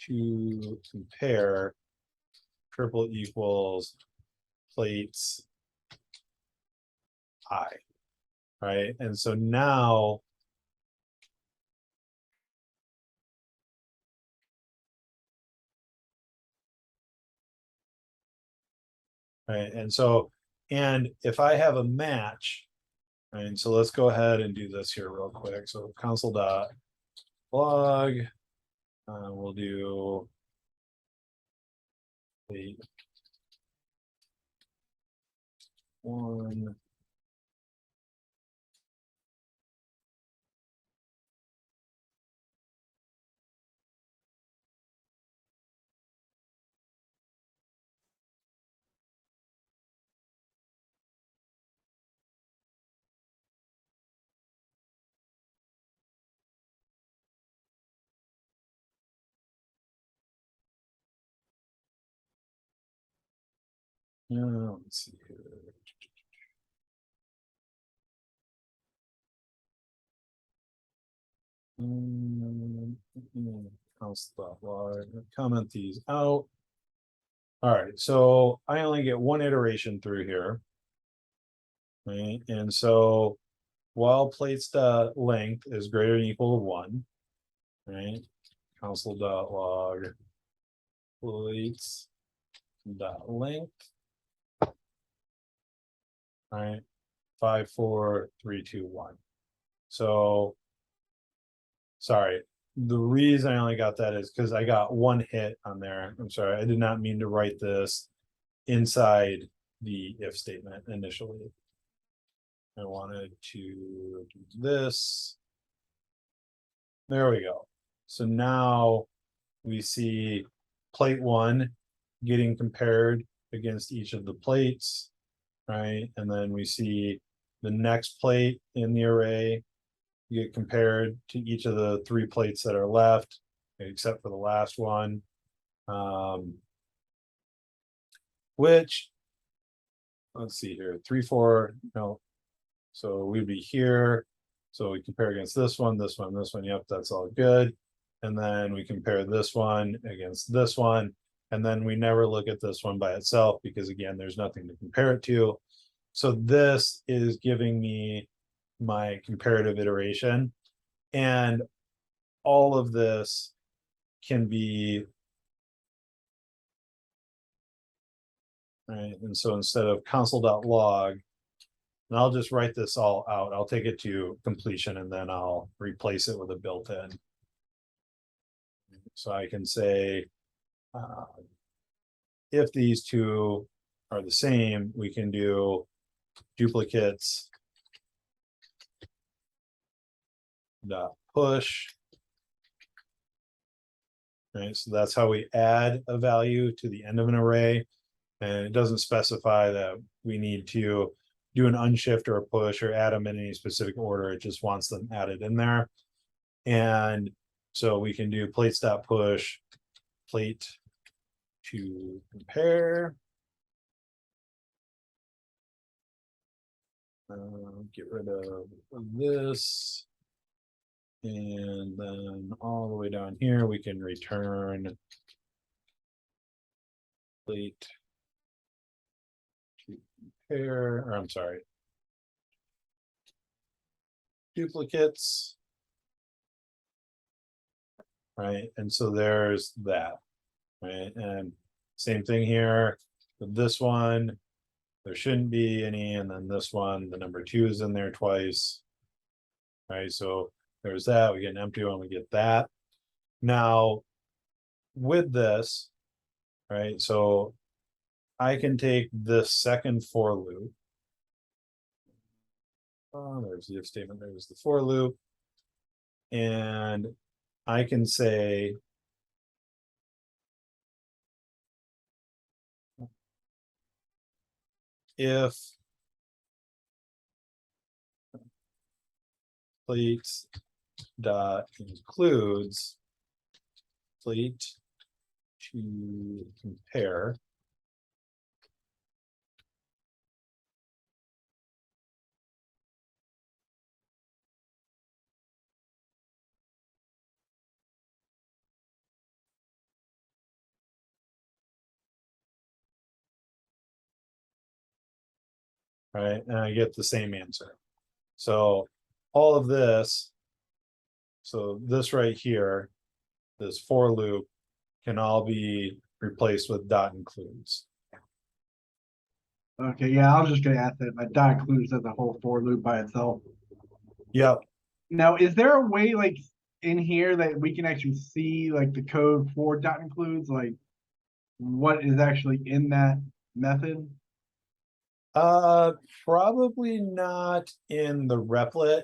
to compare triple equals plates I, right? And so now right, and if I have a match, right, so let's go ahead and do this here real quick. So console dot log, we'll do the one. Let's see here. Console dot log, comment these out. All right, so I only get one iteration through here. Right, and so while plates length is greater than or equal to 1, right? Console dot log plates dot length, right? 5, 4, 3, 2, 1. So sorry. The reason I only got that is because I got one hit on there. I'm sorry, I did not mean to write this inside the if statement initially. I wanted to do this. There we go. So now we see plate 1 getting compared against each of the plates, right? And then we see the next plate in the array get compared to each of the 3 plates that are left, except for the last one. Which, let's see here, 3, 4, no. So we'd be here. So we compare against this one, this one, this one. Yep, that's all good. And then we compare this one against this one. And then we never look at this one by itself because again, there's nothing to compare it to. So this is giving me my comparative iteration. And all of this can be, right? And so instead of console.log, and I'll just write this all out. I'll take it to completion and then I'll replace it with a built-in. So I can say, if these two are the same, we can do duplicates dot push. Right, so that's how we add a value to the end of an array. And it doesn't specify that we need to do an unshift or a push or add them in any specific order. It just wants them added in there. And so we can do plates.push plate to compare. Get rid of this. And then all the way down here, we can return plate to compare, or I'm sorry, duplicates. Right, and so there's that, right? And same thing here with this one, there shouldn't be any, and then this one, the number 2 is in there twice. Right, so there's that, we get an empty one, we get that. Now, with this, right, so I can take this second for loop. Oh, there's the if statement, there's the for loop. And I can say, if plates dot includes plate to compare, right? And I get the same answer. So all of this, so this right here, this for loop can all be replaced with dot includes. Okay, yeah, I was just gonna ask that, but dot includes as a whole for loop by itself. Yep. Now, is there a way like in here that we can actually see like the code for dot includes, like what is actually in that method? Probably not in the replit.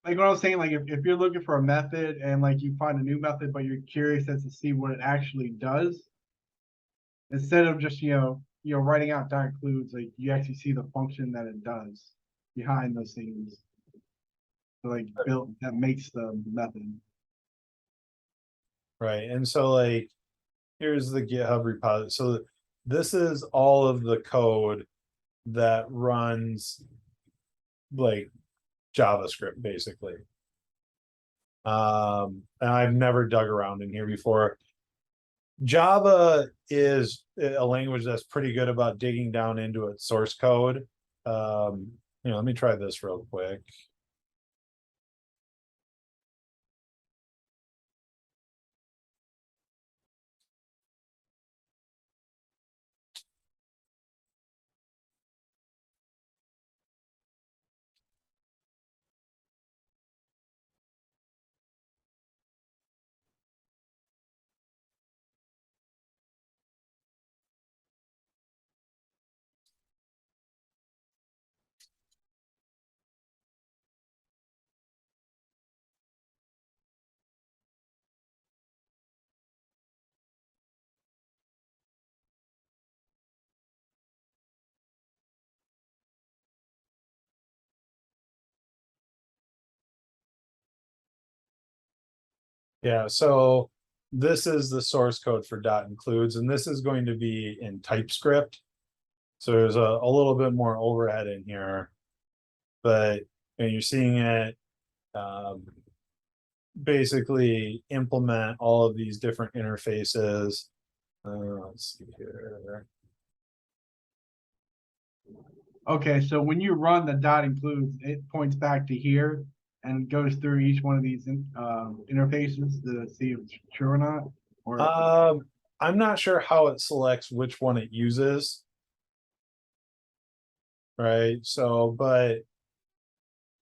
Like what I was saying, like if you're looking for a method and like you find a new method, but you're curious as to see what it actually does, instead of just writing out dot includes, like you actually see the function that it does behind those things. So, like built that makes the method. Right. And so like, here's the GitHub repository. So this is all of the code that runs like JavaScript basically. And I've never dug around in here before. Java is a language that's pretty good about digging down into its source code. Let me try this real quick. Yeah, so this is the source code for dot includes, and this is going to be in TypeScript. So there's a little bit more overhead in here, but you're seeing it basically implement all of these different interfaces. Let's see here. Okay, so when you run the dot includes, it points back to here and goes through each one of these interfaces to see if it's true or not. Or I'm not sure how it selects which one it uses. Right. So, but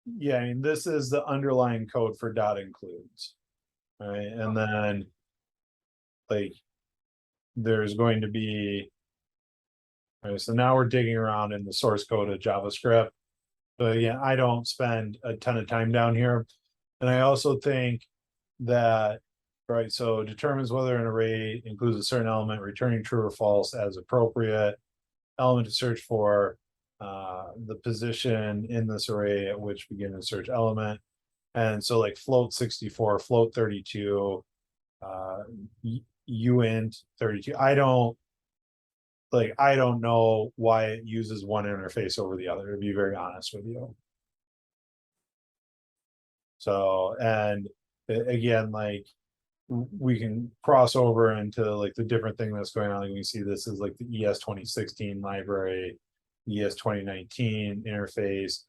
yeah, I mean, this is the underlying code for dot includes. Right. And then like there's going to be, right, so now we're digging around in the source code of JavaScript. But yeah, I don't spend a ton of time down here. And I also think that, right, so determines whether an array includes a certain element, returning true or false as appropriate, element to search for, the position in this array at which begin to search element. And so like float 64, float 32, uint 32. I don't know why it uses one interface over the other, to be very honest with you. So, and again, like we can cross over into like the different thing that's going on. Like we see this is like the ES 2016 library, ES 2019 interface,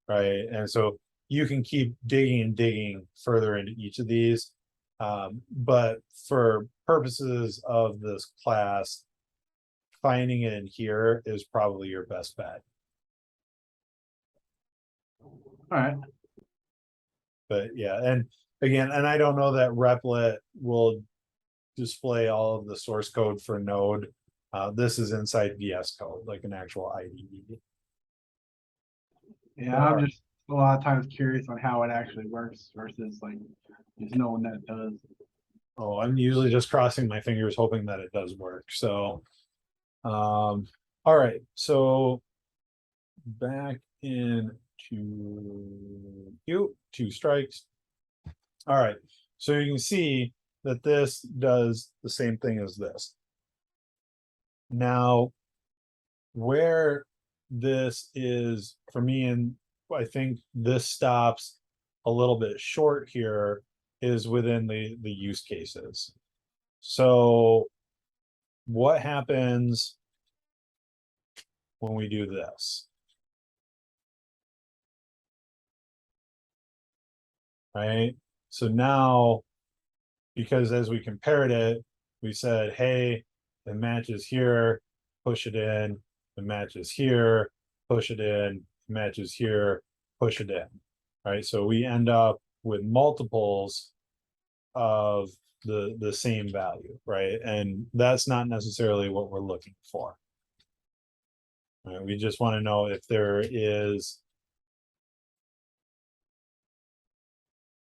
right? And so you can keep digging and digging further into each of these. But for purposes of this class, finding it in here is probably your best bet. all right. But yeah, and again, and I don't know that Replit will display all of the source code for Node. This is inside VS Code, like an actual IDE. Yeah, I'm just a lot of times curious on how it actually works versus like just knowing that it does. Oh, I'm usually just crossing my fingers, hoping that it does work. So, all right. So back in to two strikes. All right. So you can see that this does the same thing as this. Now, where this is for me, and I think this stops a little bit short here, is within the use cases. So what happens when we do this? Right? So now, because as we compared it, we said, hey, the match is here, push it in, the match is here, push it in, the match is here, push it in. Right? So we end up with multiples of the same value, right? And that's not necessarily what we're looking for. Right? We just want to know if there is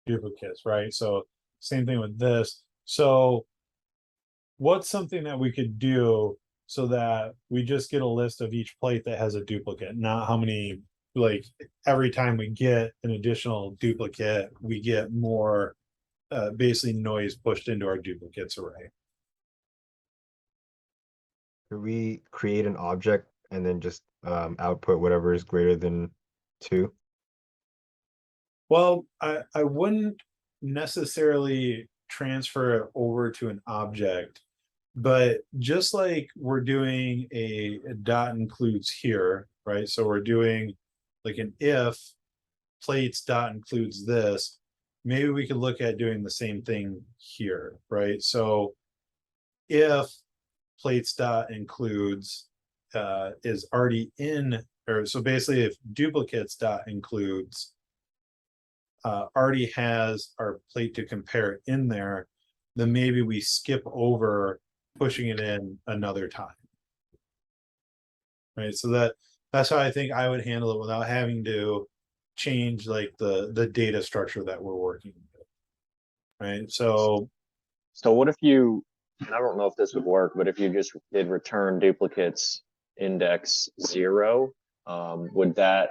duplicates, right? So same thing with this. So what's something that we could do so that we just get a list of each plate that has a duplicate, not how many, like every time we get an additional duplicate, we get more basically noise pushed into our duplicates array. Could we create an object and then just output whatever is greater than 2? Well, I wouldn't necessarily transfer it over to an object, but just like we're doing a dot includes here, right? So we're doing like an if plates dot includes this, maybe we could look at doing the same thing here, right? So if plates dot includes is already in, or so basically if duplicates dot includes already has our plate to compare in there, then maybe we skip over pushing it in another time. Right, so that's how I think I would handle it without having to change like the data structure that we're working with. Right, so what if you, and I don't know if this would work, but if you just did return duplicates index 0, would that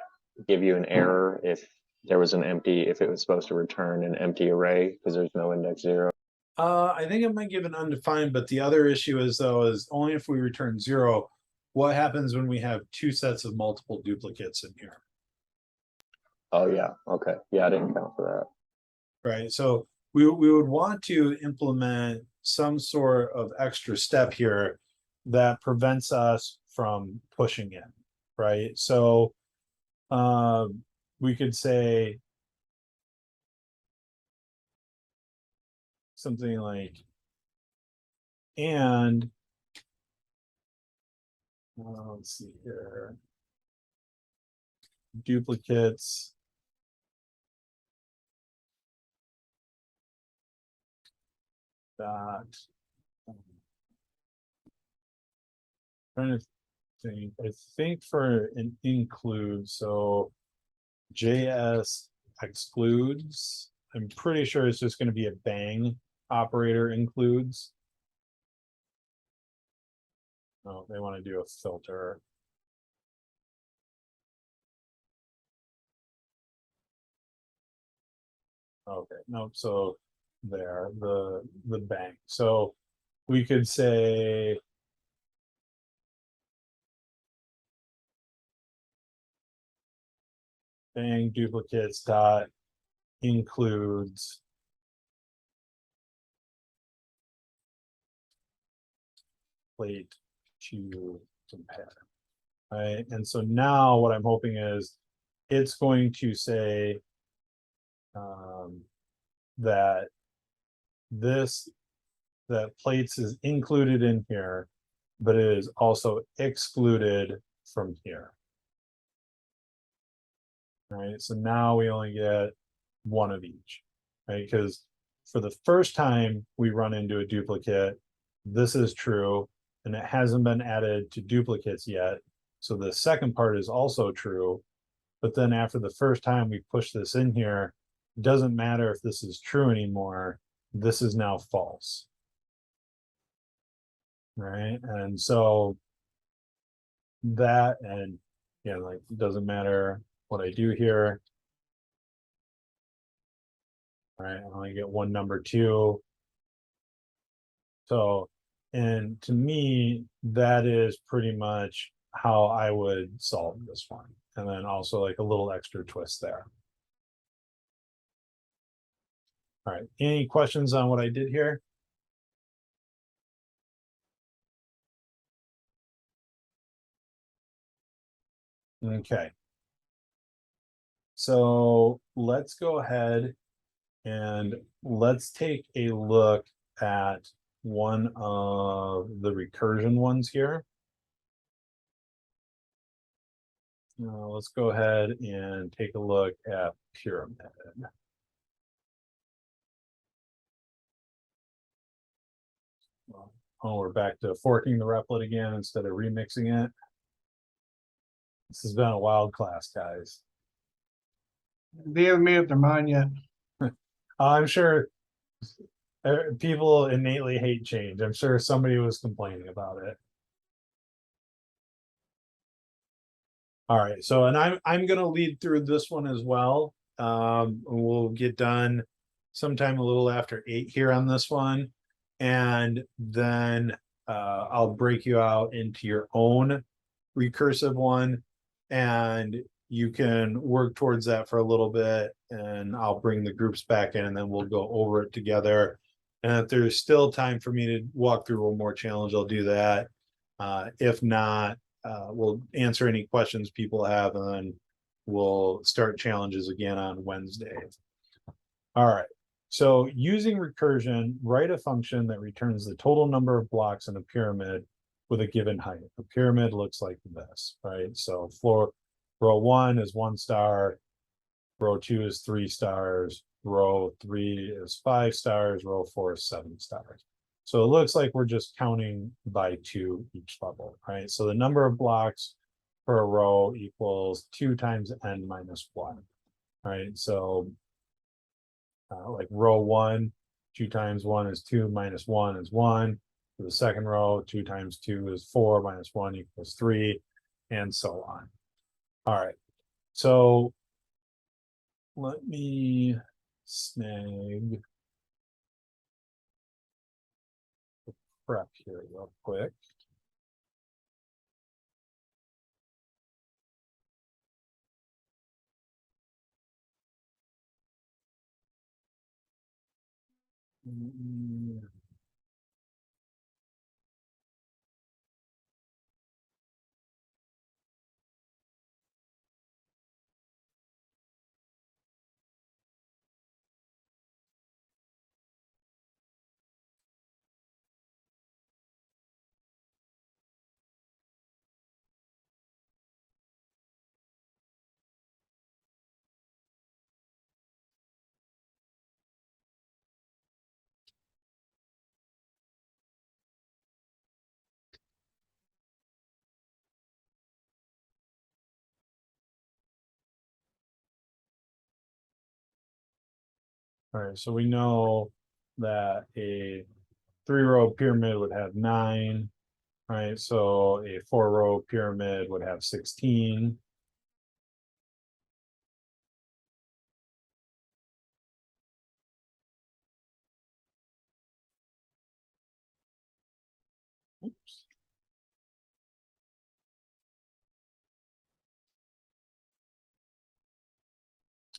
give you an error if there was an empty, if it was supposed to return an empty array because there's no index 0? I think it might give an undefined, but the other issue is though is only if we return 0, what happens when we have two sets of multiple duplicates in here? Oh yeah, okay. Yeah, I didn't count for that. Right, so we would want to implement some sort of extra step here that prevents us from pushing in, right? So we could say something like, and let's see here, duplicates dot trying to think. I think for an include, so JS excludes, I'm pretty sure it's just going to be a bang operator includes. Oh, they want to do a filter. Okay, nope, so there, the bang. So we could say bang duplicates dot includes plate to compare. Right, and so now what I'm hoping is it's going to say that that plates is included in here, but it is also excluded from here. Right, so now we only get one of each, right? Because for the first time we run into a duplicate, this is true, and it hasn't been added to duplicates yet. So the second part is also true, but then after the first time we push this in here, it doesn't matter if this is true anymore, this is now false. Right, and so that, and yeah, like it doesn't matter what I do here. All right, I only get one number 2. So, and to me, that is pretty much how I would solve this one. And then also like a little extra twist there. All right, any questions on what I did here? Okay. So let's go ahead and let's take a look at one of the recursion ones here. Let's go ahead and take a look at pyramid. Oh, we're back to forking the replet again instead of remixing it. This has been a wild class, guys. They haven't made up their mind yet. I'm sure people innately hate change. I'm sure somebody was complaining about it. All right, so and I'm gonna lead through this one as well. We'll get done sometime a little after 8 here on this one, and then I'll break you out into your own recursive one, and you can work towards that for a little bit, and I'll bring the groups back in, and then we'll go over it together. And if there's still time for me to walk through one more challenge, I'll do that. If not, we'll answer any questions people have, and then we'll start challenges again on Wednesday. All right. So using recursion, write a function that returns the total number of blocks in a pyramid with a given height. A pyramid looks like this, right? So row 1 is 1 star, row 2 is 3 stars, row 3 is 5 stars, row 4 is 7 stars. So it looks like we're just counting by 2 each level, right? So the number of blocks per row equals 2 times n minus 1, right? So like row 1, 2 times 1 is 2 minus 1 is 1. For the second row, 2 times 2 is 4 minus 1 equals 3, and so on. All right, so let me snag the prep here real quick. All right, so we know that a 3-row pyramid would have 9, right? So a 4-row pyramid would have 16. Oops.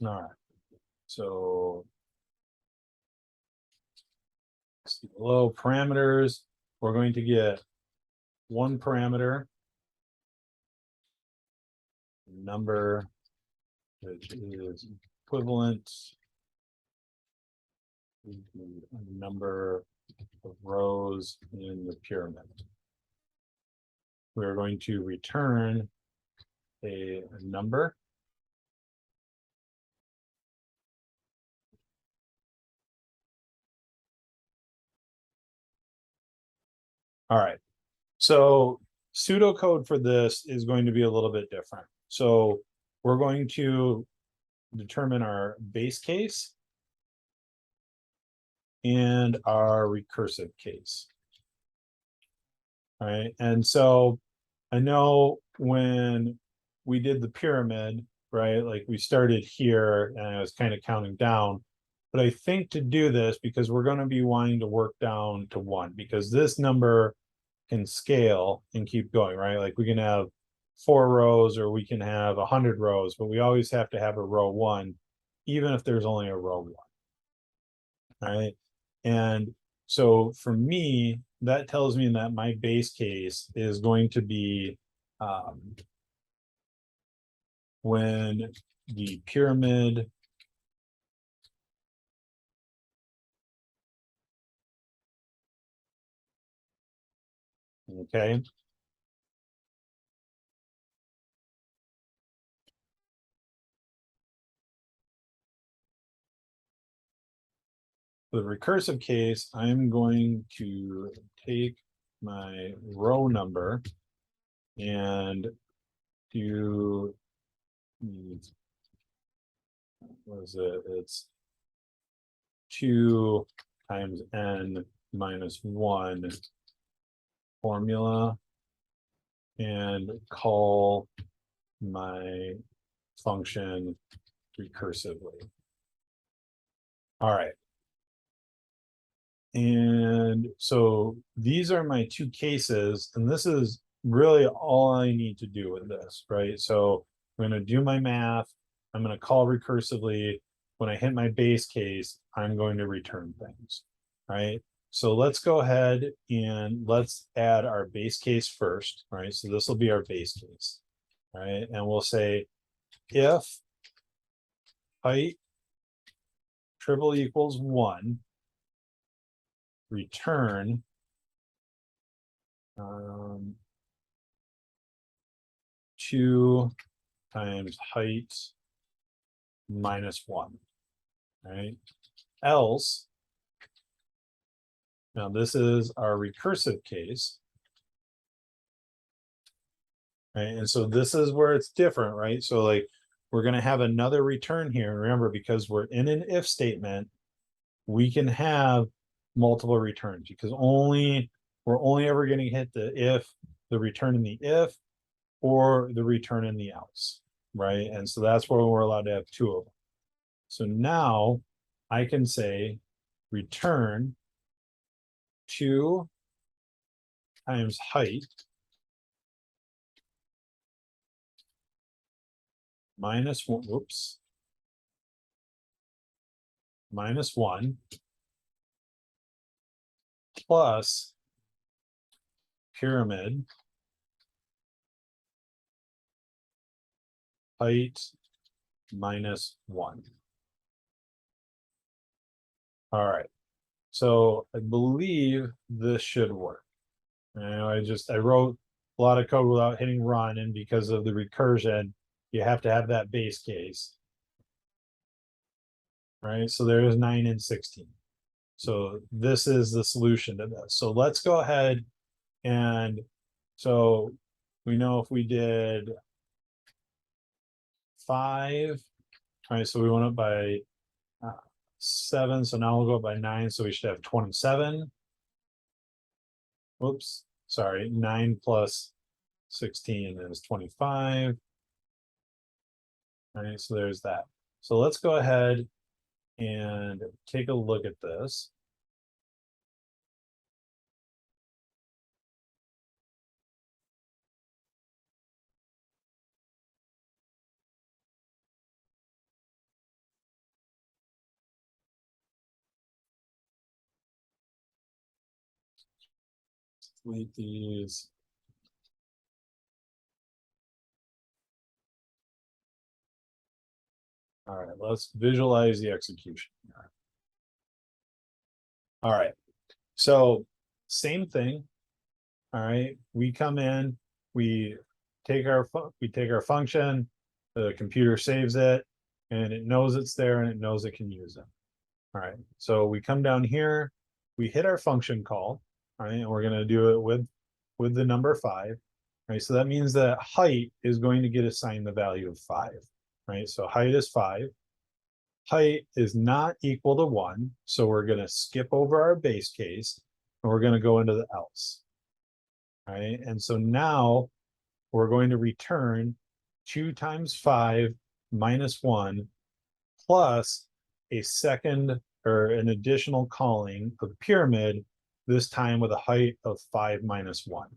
All right, so see below parameters, we're going to get one parameter, number, which is equivalent to the number of rows in the pyramid. We're going to return a number. All right, so pseudocode for this is going to be a little bit different. So we're going to determine our base case and our recursive case. All right, and so I know when we did the pyramid, right, like we started here and I was kind of counting down, but I think to do this, because we're going to be wanting to work down to 1, because this number can scale and keep going, right? Like we can have 4 rows or we can have 100 rows, but we always have to have a row 1, even if there's only a row 1. All right, and so for me, that tells me that my base case is going to be when the pyramid okay, the recursive case, I'm going to take my row number and do, what is it? It's 2 times n minus 1 formula and call my function recursively. All right. And so these are my two cases, and this is really all I need to do with this, right? So I'm going to do my math. I'm going to call recursively. When I hit my base case, I'm going to return things, right? So let's go ahead and let's add our base case first, right? So this will be our base case, right? And we'll say if height triple equals 1, return 2 times height minus 1, right? Else, now this is our recursive case, right? And so this is where it's different, right? So like we're going to have another return here. And remember, because we're in an if statement, we can have multiple returns because we're only ever going to hit the return in the if or the return in the else, right? And so that's where we're allowed to have 2 of them. So now I can say return 2 times height minus 1, whoops, minus 1 plus pyramid height minus 1. All right. So I believe this should work. I wrote a lot of code without hitting run, and because of the recursion, you have to have that base case. Right? So there's 9 and 16. So this is the solution to this. So let's go ahead and so we know if we did 5, right? So we went up by 7. So now we'll go up by 9. So we should have 27. Whoops, sorry, 9 plus 16 is 25. All right, so there's that. So let's go ahead and take a look at this. Delete these. All right, let's visualize the execution. All right, so same thing. All right, we come in, we take our function, the computer saves it, and it knows it's there and it knows it can use it. All right, so we come down here, we hit our function call, all right, and we're going to do it with the number 5. Right, so that means that height is going to get assigned the value of 5. Right, so height is 5. Height is not equal to 1, so we're going to skip over our base case and we're going to go into the else. All right, and so now we're going to return 2 times 5 minus 1 plus a second or an additional calling of pyramid, this time with a height of 5 minus 1.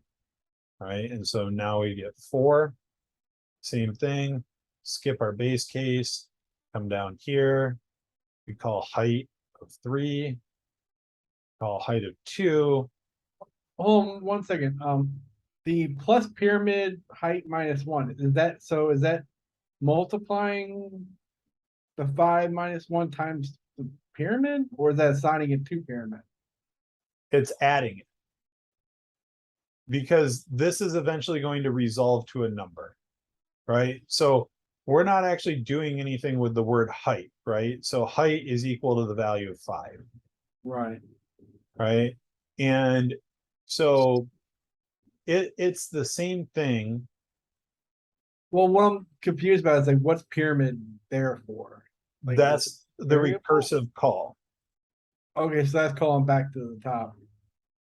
All right, and so now we get 4. Same thing, skip our base case, come down here, we call height of 3, call height of 2. Hold on 1 second. The plus pyramid height minus 1, is that multiplying the 5 minus 1 times the pyramid, or is that assigning it to pyramid? It's adding it. Because this is eventually going to resolve to a number, right? So we're not actually doing anything with the word height, right? So height is equal to the value of 5, Right. right? And so it's the same thing. Well, what I'm confused about is like, what's pyramid there for? Like, That's the variable? recursive call. Okay, so that's calling back to the top.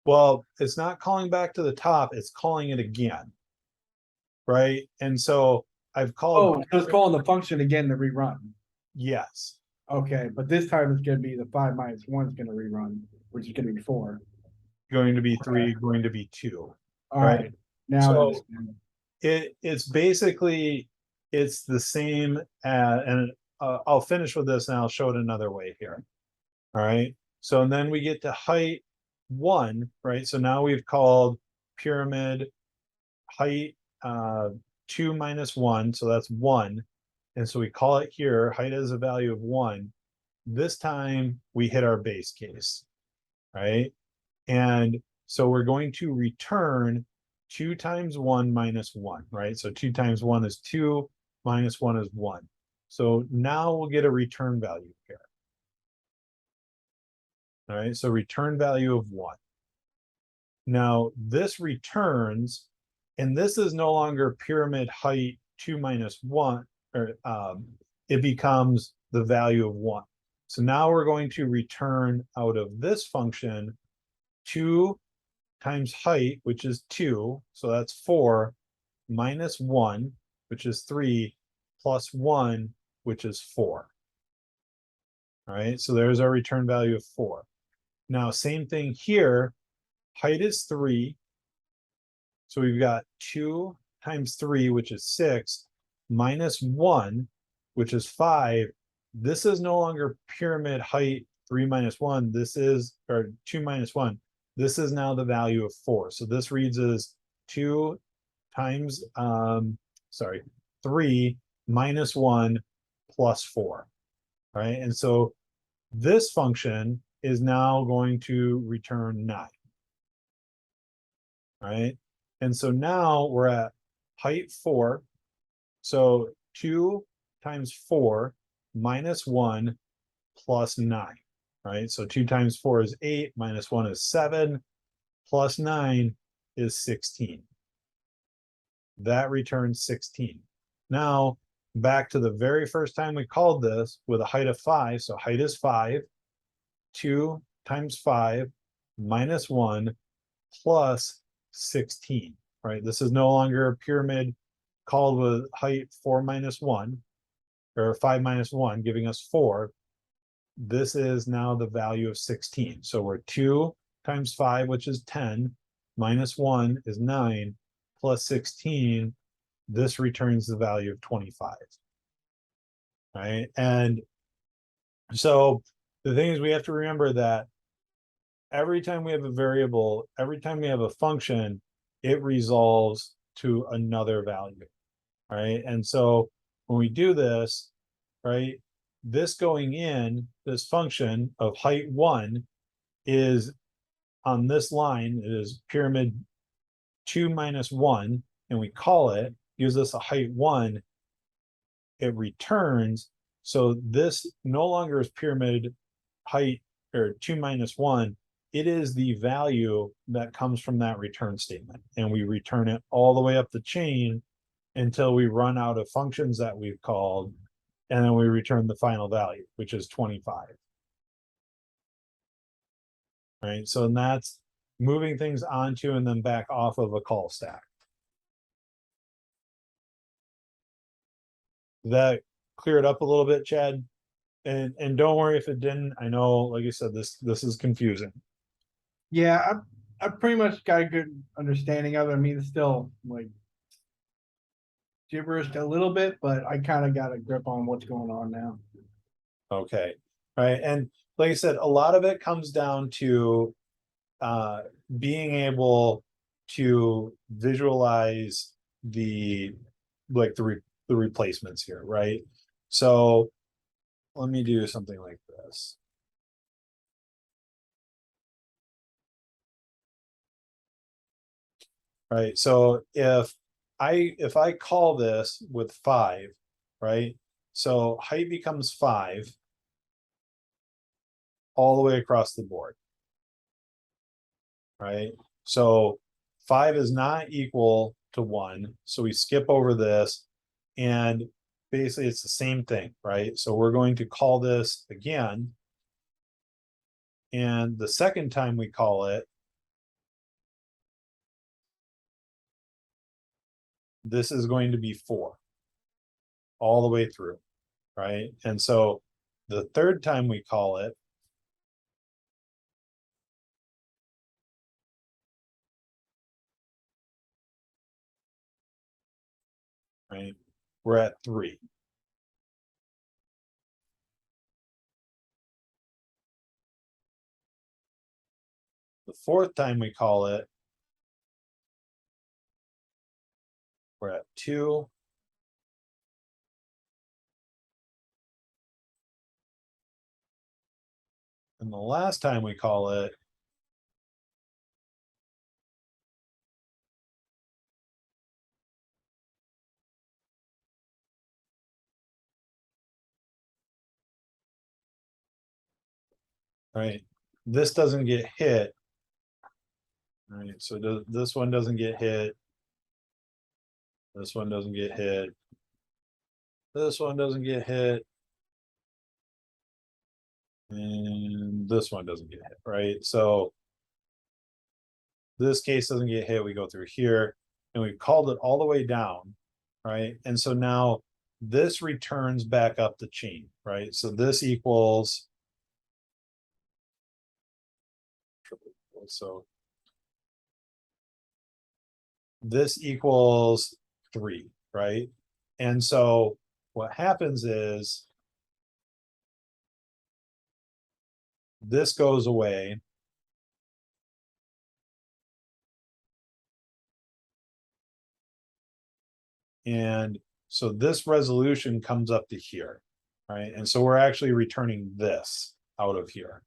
Well, it's not calling back to the top, it's calling it again, right? And so I've called. Oh, so it's calling the function again to rerun. Yes. Okay, but this time it's gonna be the 5 minus 1 is gonna rerun, which is gonna be 4. Going to be 3, Okay. going to be 2. All Right. right, now I So understand. it's basically, it's the same, and I'll finish with this and I'll show it another way here. All right, so and then we get to height 1, right? So now we've called pyramid height 2 minus 1, so that's 1. And so we call it here, height is a value of 1. This time we hit our base case, right? And so we're going to return 2 times 1 minus 1, right? So 2 times 1 is 2, minus 1 is 1. So now we'll get a return value here. All right, so return value of 1. Now this returns, and this is no longer pyramid height 2 minus 1, or it becomes the value of 1. So now we're going to return out of this function 2 times height, which is 2, so that's 4, minus 1, which is 3, plus 1, which is 4. All right, so there's our return value of 4. Now, same thing here, height is 3, so we've got 2 times 3, which is 6, minus 1, which is 5. This is no longer pyramid height 3 minus 1, this is, or 2 minus 1. This is now the value of 4. So this reads as 2 times, 3 minus 1 plus 4, right? And so this function is now going to return 9, right? And so now we're at height 4. So 2 times 4 minus 1 plus 9, right? So 2 times 4 is 8, minus 1 is 7, plus 9 is 16. That returns 16. Now, back to the very first time we called this with a height of 5. So height is 5. 2 times 5 minus 1 plus 16, right? This is no longer a pyramid called with height 4 minus 1, or 5 minus 1, giving us 4. This is now the value of 16. So we're 2 times 5, which is 10, minus 1 is 9, plus 16. This returns the value of 25. Right? And so the thing is, we have to remember that every time we have a variable, every time we have a function, it resolves to another value. Right? And so when we do this, right, this going in, this function of height 1 is on this line, it is pyramid 2 minus 1, and we call it, gives us a height 1, it returns. So this no longer is pyramid height, or 2 minus 1, it is the value that comes from that return statement. And we return it all the way up the chain until we run out of functions that we've called, and then we return the final value, which is 25. Right, so that's moving things onto and then back off of a call stack. Did that clear it up a little bit, Chad? And don't worry if it didn't. I know, like I said, this is confusing. Yeah, I pretty much got a good understanding of it. I mean, it's still like gibberish a little bit, but I kind of got a grip on what's going on now. Okay, right, and like I said, a lot of it comes down to being able to visualize the the replacements here, right? So let me do something like this. Right, so if I call this with 5, right? So height becomes 5 all the way across the board. Right? So 5 is not equal to 1. So we skip over this, and basically it's the same thing, right? So we're going to call this again. And the second time we call it, this is going to be 4 all the way through, right? And so the third time we call it, right, we're at 3. The fourth time we call it, we're at 2. And the last time we call it, right, this doesn't get hit. Right, so this one doesn't get hit. This one doesn't get hit. This one doesn't get hit. And this one doesn't get hit, right? So this case doesn't get hit. We go through here and we called it all the way down, right? And so now this returns back up the chain, right? So this equals, so this equals 3, right? And so what happens is this goes away. And so this resolution comes up to here, right? And so we're actually returning this out of here,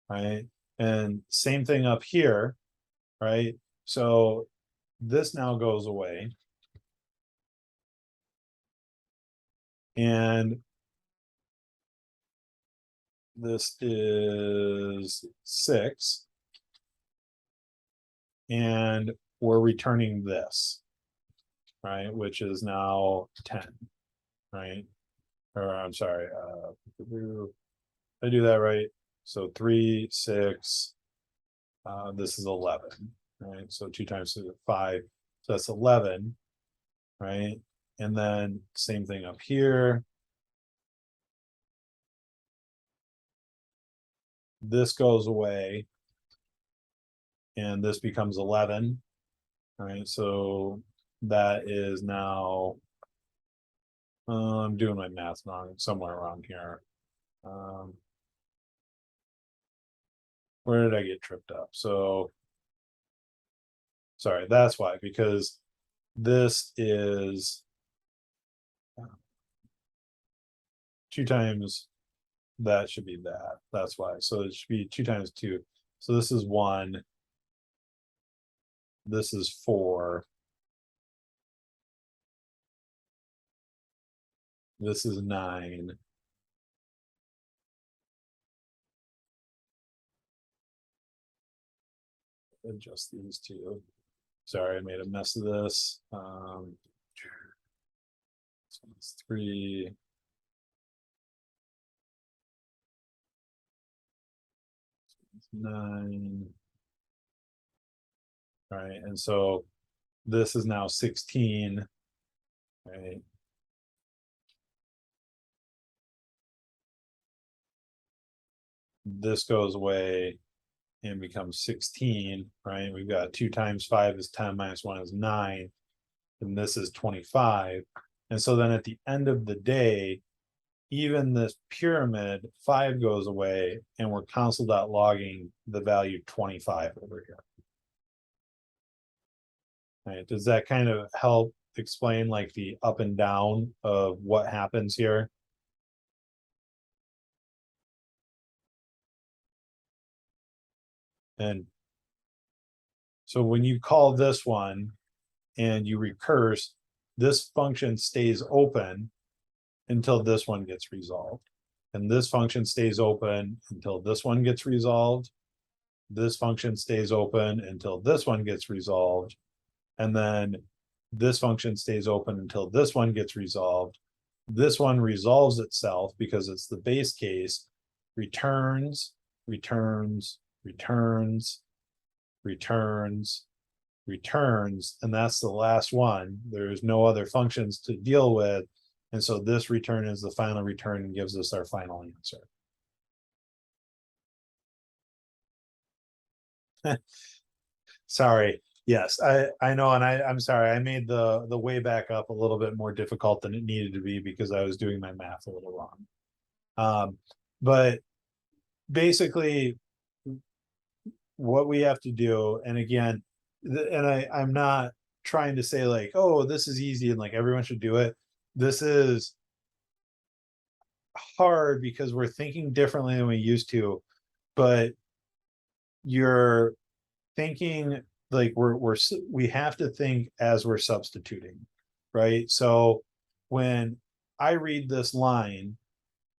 right? And same thing up here, right? So this now goes away. And this is 6. And we're returning this, right? Which is now 10, right? Or I'm sorry, I do that right. So 3, 6, this is 11, right? So 2 times 2 is 5, so that's 11, right? And then same thing up here. This goes away, and this becomes 11, right? So that is now, I'm doing my math wrong, somewhere around here. Where did I get tripped up? So, sorry, that's why, because this is 2 times, that should be that. That's why. So it should be 2 times 2. So this is 1. This is 4. This is 9. Adjust these two. Sorry, I made a mess of this. So it's 3. It's 9. All right, and so this is now 16. Right. This goes away and becomes 16, right? We've got 2 times 5 is 10 minus 1 is 9, and this is 25. And so then at the end of the day, even this pyramid 5 goes away, and we're console.logging the value 25 over here. Right? Does that kind of help explain like the up and down of what happens here? And so when you call this one and you recurse, this function stays open until this one gets resolved. And this function stays open until this one gets resolved. This function stays open until this one gets resolved. And then this function stays open until this one gets resolved. This one resolves itself because it's the base case, returns, returns, returns, returns, returns, and that's the last one. There's no other functions to deal with. And so this return is the final return and gives us our final answer. Sorry. Yes, I know, and I'm sorry. I made the way back up a little bit more difficult than it needed to be because I was doing my math a little wrong. But basically, what we have to do, and again, and I'm not trying to say like, oh, this is easy and like everyone should do it. This is hard because we're thinking differently than we used to, but you're thinking like we have to think as we're substituting, right? So when I read this line,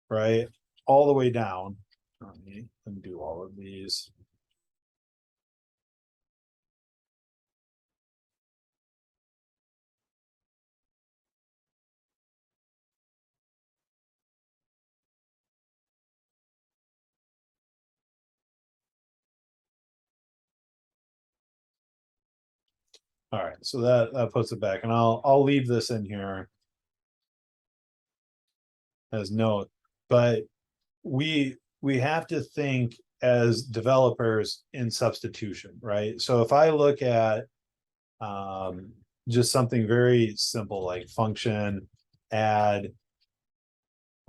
right, all the way down, let me undo all of these. All right, so that puts it back, and I'll leave this in here as note, but we have to think as developers in substitution, right? So if I look at just something very simple like function add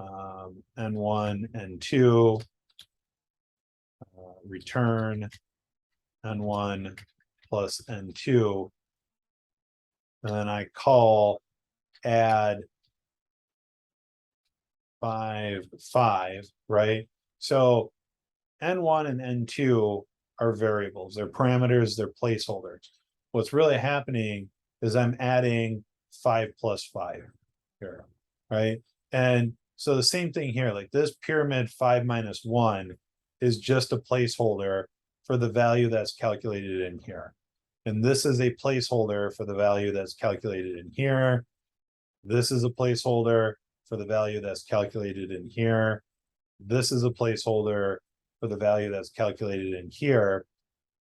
n1 n2 return n1 plus n2, and then I call add 5 5, right? So n1 and n2 are variables, they're parameters, they're placeholders. What's really happening is I'm adding 5 plus 5 here, right? And so the same thing here, like this pyramid 5 minus 1 is just a placeholder for the value that's calculated in here. And this is a placeholder for the value that's calculated in here. This is a placeholder for the value that's calculated in here. This is a placeholder for the value that's calculated in here.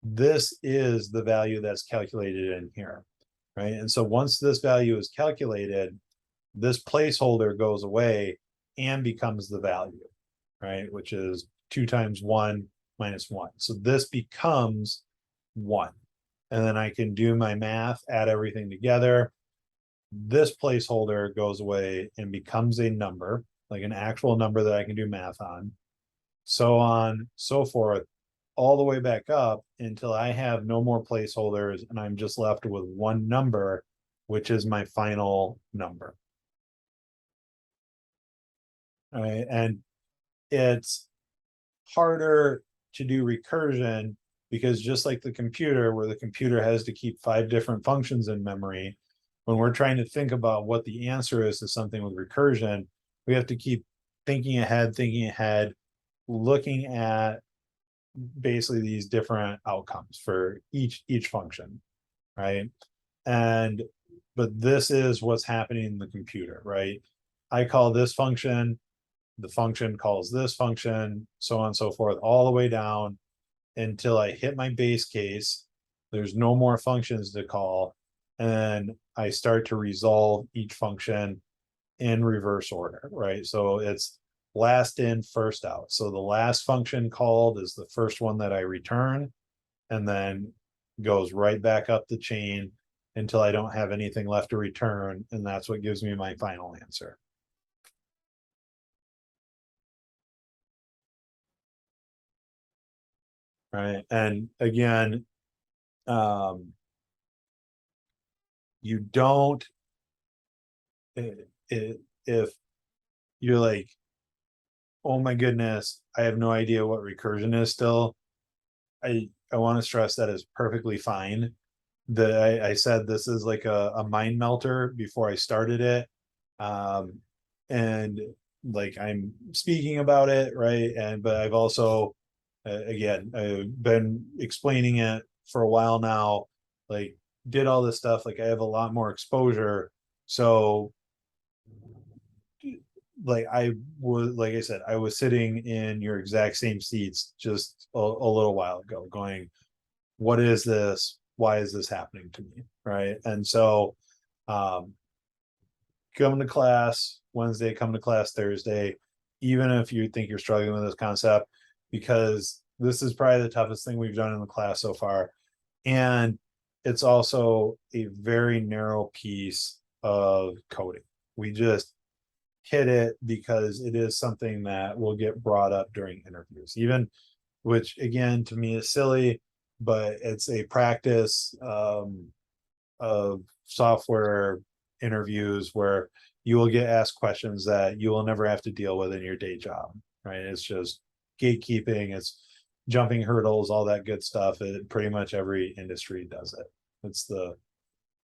This is the value that's calculated in here, right? And so once this value is calculated, this placeholder goes away and becomes the value, right? Which is 2 times 1 minus 1. So this becomes 1. And then I can do my math, add everything together. This placeholder goes away and becomes a number, like an actual number that I can do math on. So on, so forth, all the way back up until I have no more placeholders and I'm just left with one number, which is my final number. All right, and it's harder to do recursion because just like the computer, where the computer has to keep 5 different functions in memory, when we're trying to think about what the answer is to something with recursion, we have to keep thinking ahead, looking at basically these different outcomes for each function, right? And but this is what's happening in the computer, right? I call this function, the function calls this function, so on and so forth, all the way down until I hit my base case. There's no more functions to call, and I start to resolve each function in reverse order, right? So it's last in, first out. So the last function called is the first one that I return, and then goes right back up the chain until I don't have anything left to return, and that's what gives me my final answer. Right, and again, you don't if you're like, oh my goodness, I have no idea what recursion is still, I want to stress that is perfectly fine. I said this is like a mind melter before I started it. And like I'm speaking about it, right? But I've also again, I've been explaining it for a while now, like did all this stuff, like I have a lot more exposure. So like like I said, I was sitting in your exact same seats just a little while ago going, what is this? Why is this happening to me? Right. And so um come to class Wednesday, come to class Thursday, even if you think you're struggling with this concept, because this is probably the toughest thing we've done in the class so far. And it's also a very narrow piece of coding. We just hit it because it is something that will get brought up during interviews, even, which again to me is silly, but it's a practice of software interviews where you will get asked questions that you will never have to deal with in your day job, right? It's just gatekeeping, it's jumping hurdles, all that good stuff. Pretty much every industry does it. It's the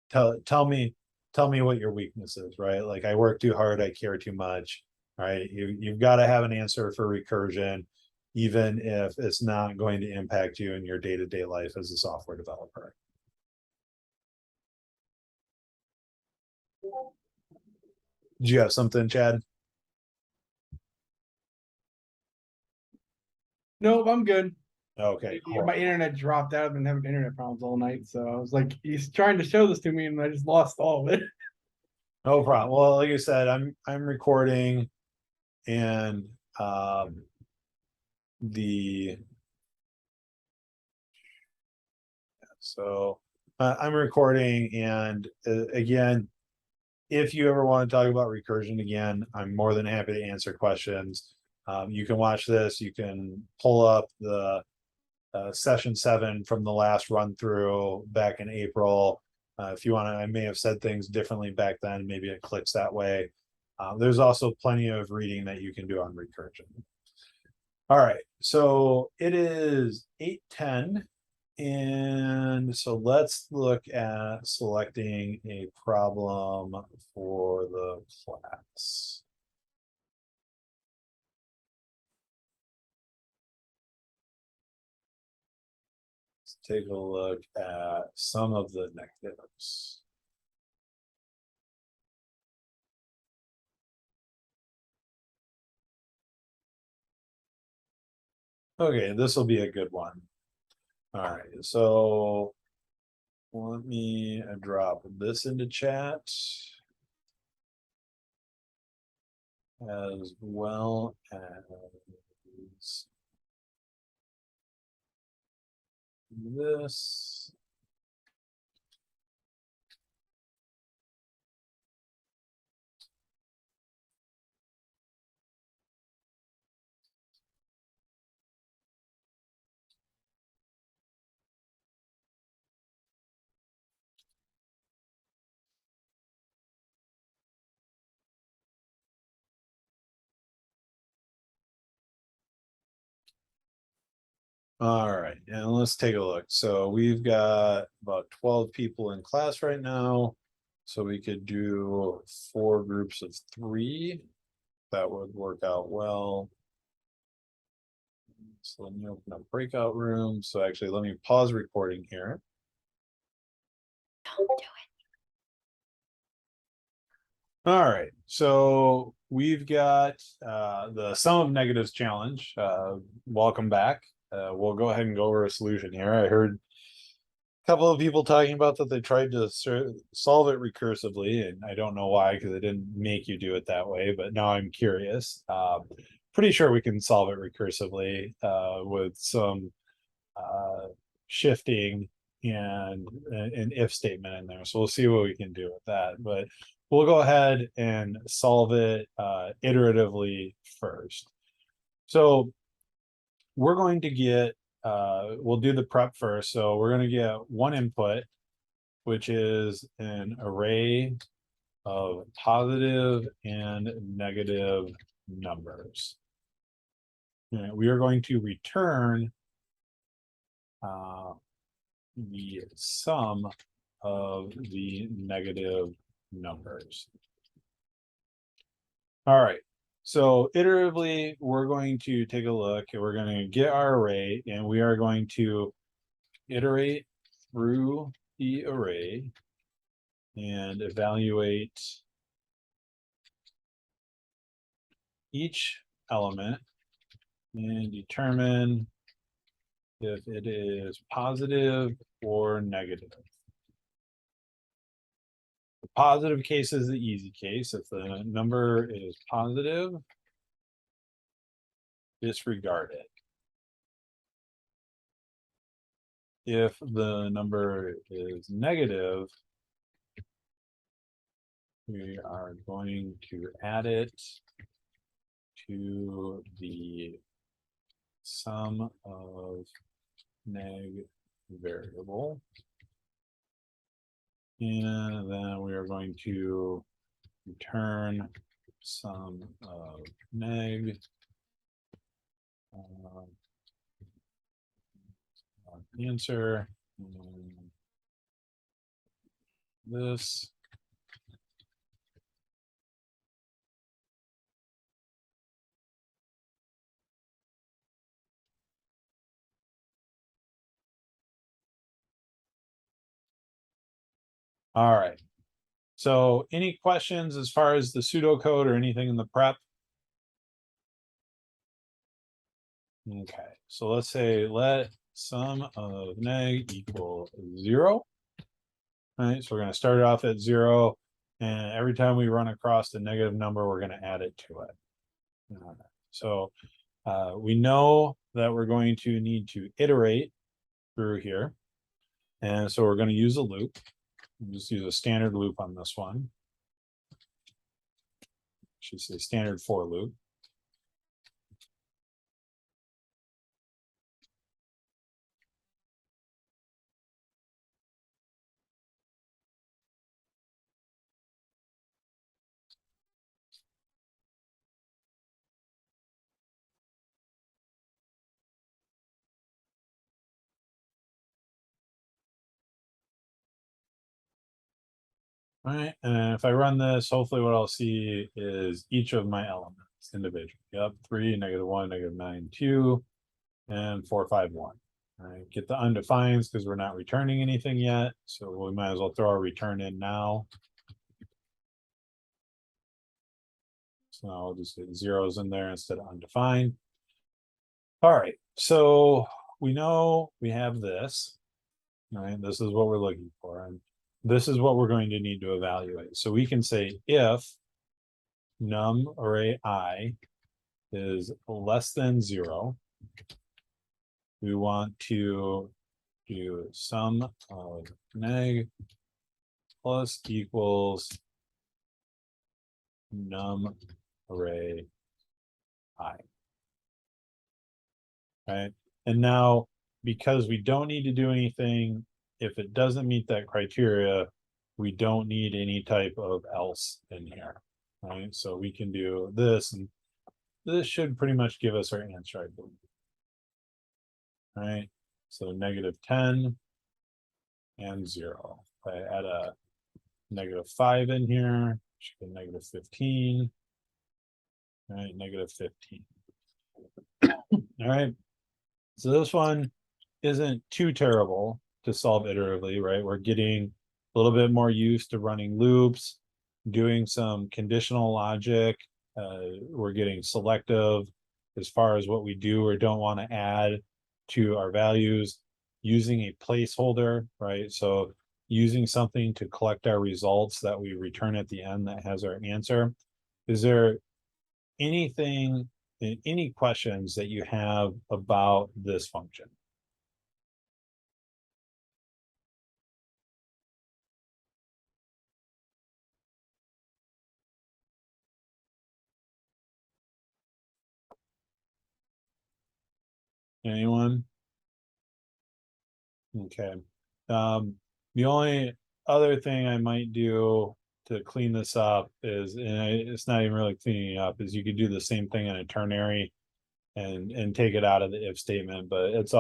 tell me what your weakness is, right? Like I work too hard, I care too much, right? You've got to have an answer for recursion, even if it's not going to impact you in your day-to-day life as a software developer. Do you have something, Chad? Nope, I'm good. Okay, cool. My internet dropped out. I've been having internet problems all night, so I was like, he's trying to show this to me, and I just lost all of it. No problem. Well, like I said, I'm recording, and the so I'm recording, and again, if you ever want to talk about recursion again, I'm more than happy to answer questions. You can watch this. You can pull up the session 7 from the last run through back in April. If you want to, I may have said things differently back then. Maybe it clicks that way. There's also plenty of reading that you can do on recursion. All right, so it is 8:10. And so let's look at selecting a problem for the class. Let's take a look at some of the negatives. Okay, this will be a good one. All right, so let me drop this into chat as well as this. All right, and let's take a look. So we've got about 12 people in class right now. So we could do 4 groups of 3. That would work out well. So let me open up breakout room. So actually, let me pause recording here. Don't do it. All right, so we've got the sum of negatives challenge. Welcome back. We'll go ahead and go over a solution here. I heard a couple of people talking about that they tried to solve it recursively, and I don't know why, because it didn't make you do it that way, but now I'm curious. Pretty sure we can solve it recursively with some shifting and an if statement in there. So we'll see what we can do with that, but we'll go ahead and solve it iteratively first. So we're going to get, we'll do the prep first. So we're going to get one input, which is an array of positive and negative numbers. And we are going to return the sum of the negative numbers. All right, so iteratively, we're going to take a look and we're going to get our array and we are going to iterate through the array and evaluate each element and determine if it is positive or negative. The positive case is the easy case. If the number is positive, disregard it. If the number is negative, we are going to add it to the sum of neg variable. And then we are going to return sum of neg answer this. All right. So any questions as far as the pseudocode or anything in the prep? Okay, so let's say let sum of neg equal 0. All right, so we're going to start it off at 0. And every time we run across the negative number, we're going to add it to it. So we know that we're going to need to iterate through here. And so we're going to use a loop. We'll just use a standard loop on this one. Should say standard for loop. All right, and if I run this, hopefully what I'll see is each of my elements individually. Yep, 3, -1, -9, 2, and 4, 5, 1. All right, get the undefineds because we're not returning anything yet. So we might as well throw our return in now. So I'll just get zeros in there instead of undefined. All right, so we know we have this. All right, this is what we're looking for. And this is what we're going to need to evaluate. So we can say if num array I is less than 0, we want to do sum of neg plus equals num array I. Right, and now because we don't need to do anything, if it doesn't meet that criteria, we don't need any type of else in here. Right, so we can do this, and this should pretty much give us our answer, I believe. All right, so -10 and 0. If I add a -5 in here, should get -15. All right, -15. All right, so this one isn't too terrible to solve iteratively, right? We're getting a little bit more used to running loops, doing some conditional logic. We're getting selective as far as what we do or don't want to add to our values, using a placeholder, right? So using something to collect our results that we return at the end that has our answer. Is there anything, any questions that you have about this function? Anyone? Okay. The only other thing I might do to clean this up is, and it's not even really cleaning up, is you could do the same thing in a ternary and take it out of the if statement, but it's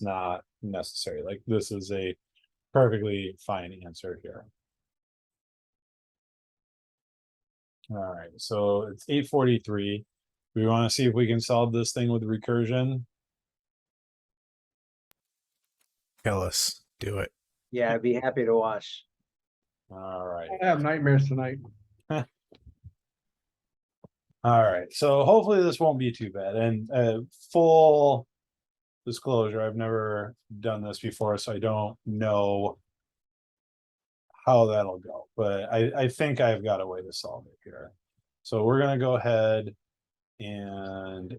not necessary. Like this is a perfectly fine answer here. All right, so it's 8:43. We want to see if we can solve this thing with recursion. Kill us. Do it. Yeah, I'd be happy to watch. All right. I have nightmares tonight. All right, so hopefully this won't be too bad. And full disclosure, I've never done this before, so I don't know how that'll go, but I think I've got a way to solve it here. So we're gonna go ahead and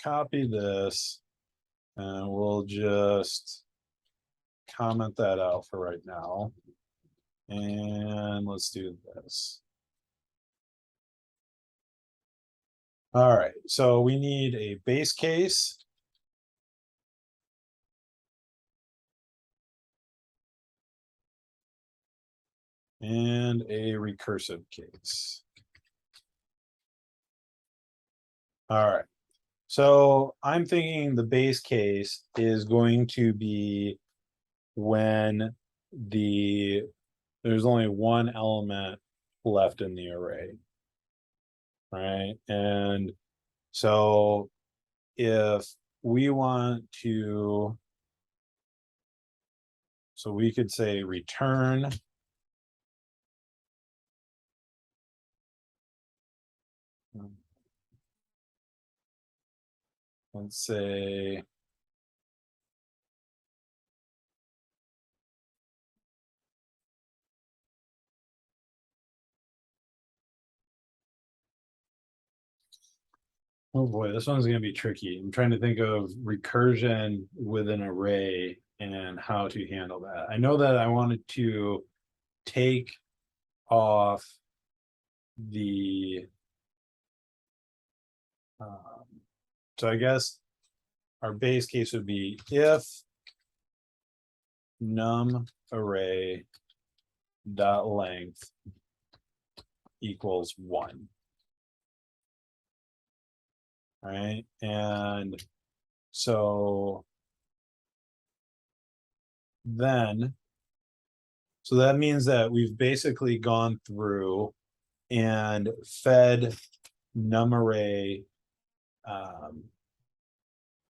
copy this, and we'll just comment that out for right now. And let's do this. All right, so we need a base case. And a recursive case. All right, so I'm thinking the base case is going to be when there's only one element left in the array, right? And so if we want to, so we could say return let's say oh boy, this one's gonna be tricky. I'm trying to think of recursion with an array and how to handle that. I know that I wanted to take off the so I guess our base case would be if num array dot length equals 1. Right, and so then so that means that we've basically gone through and fed num array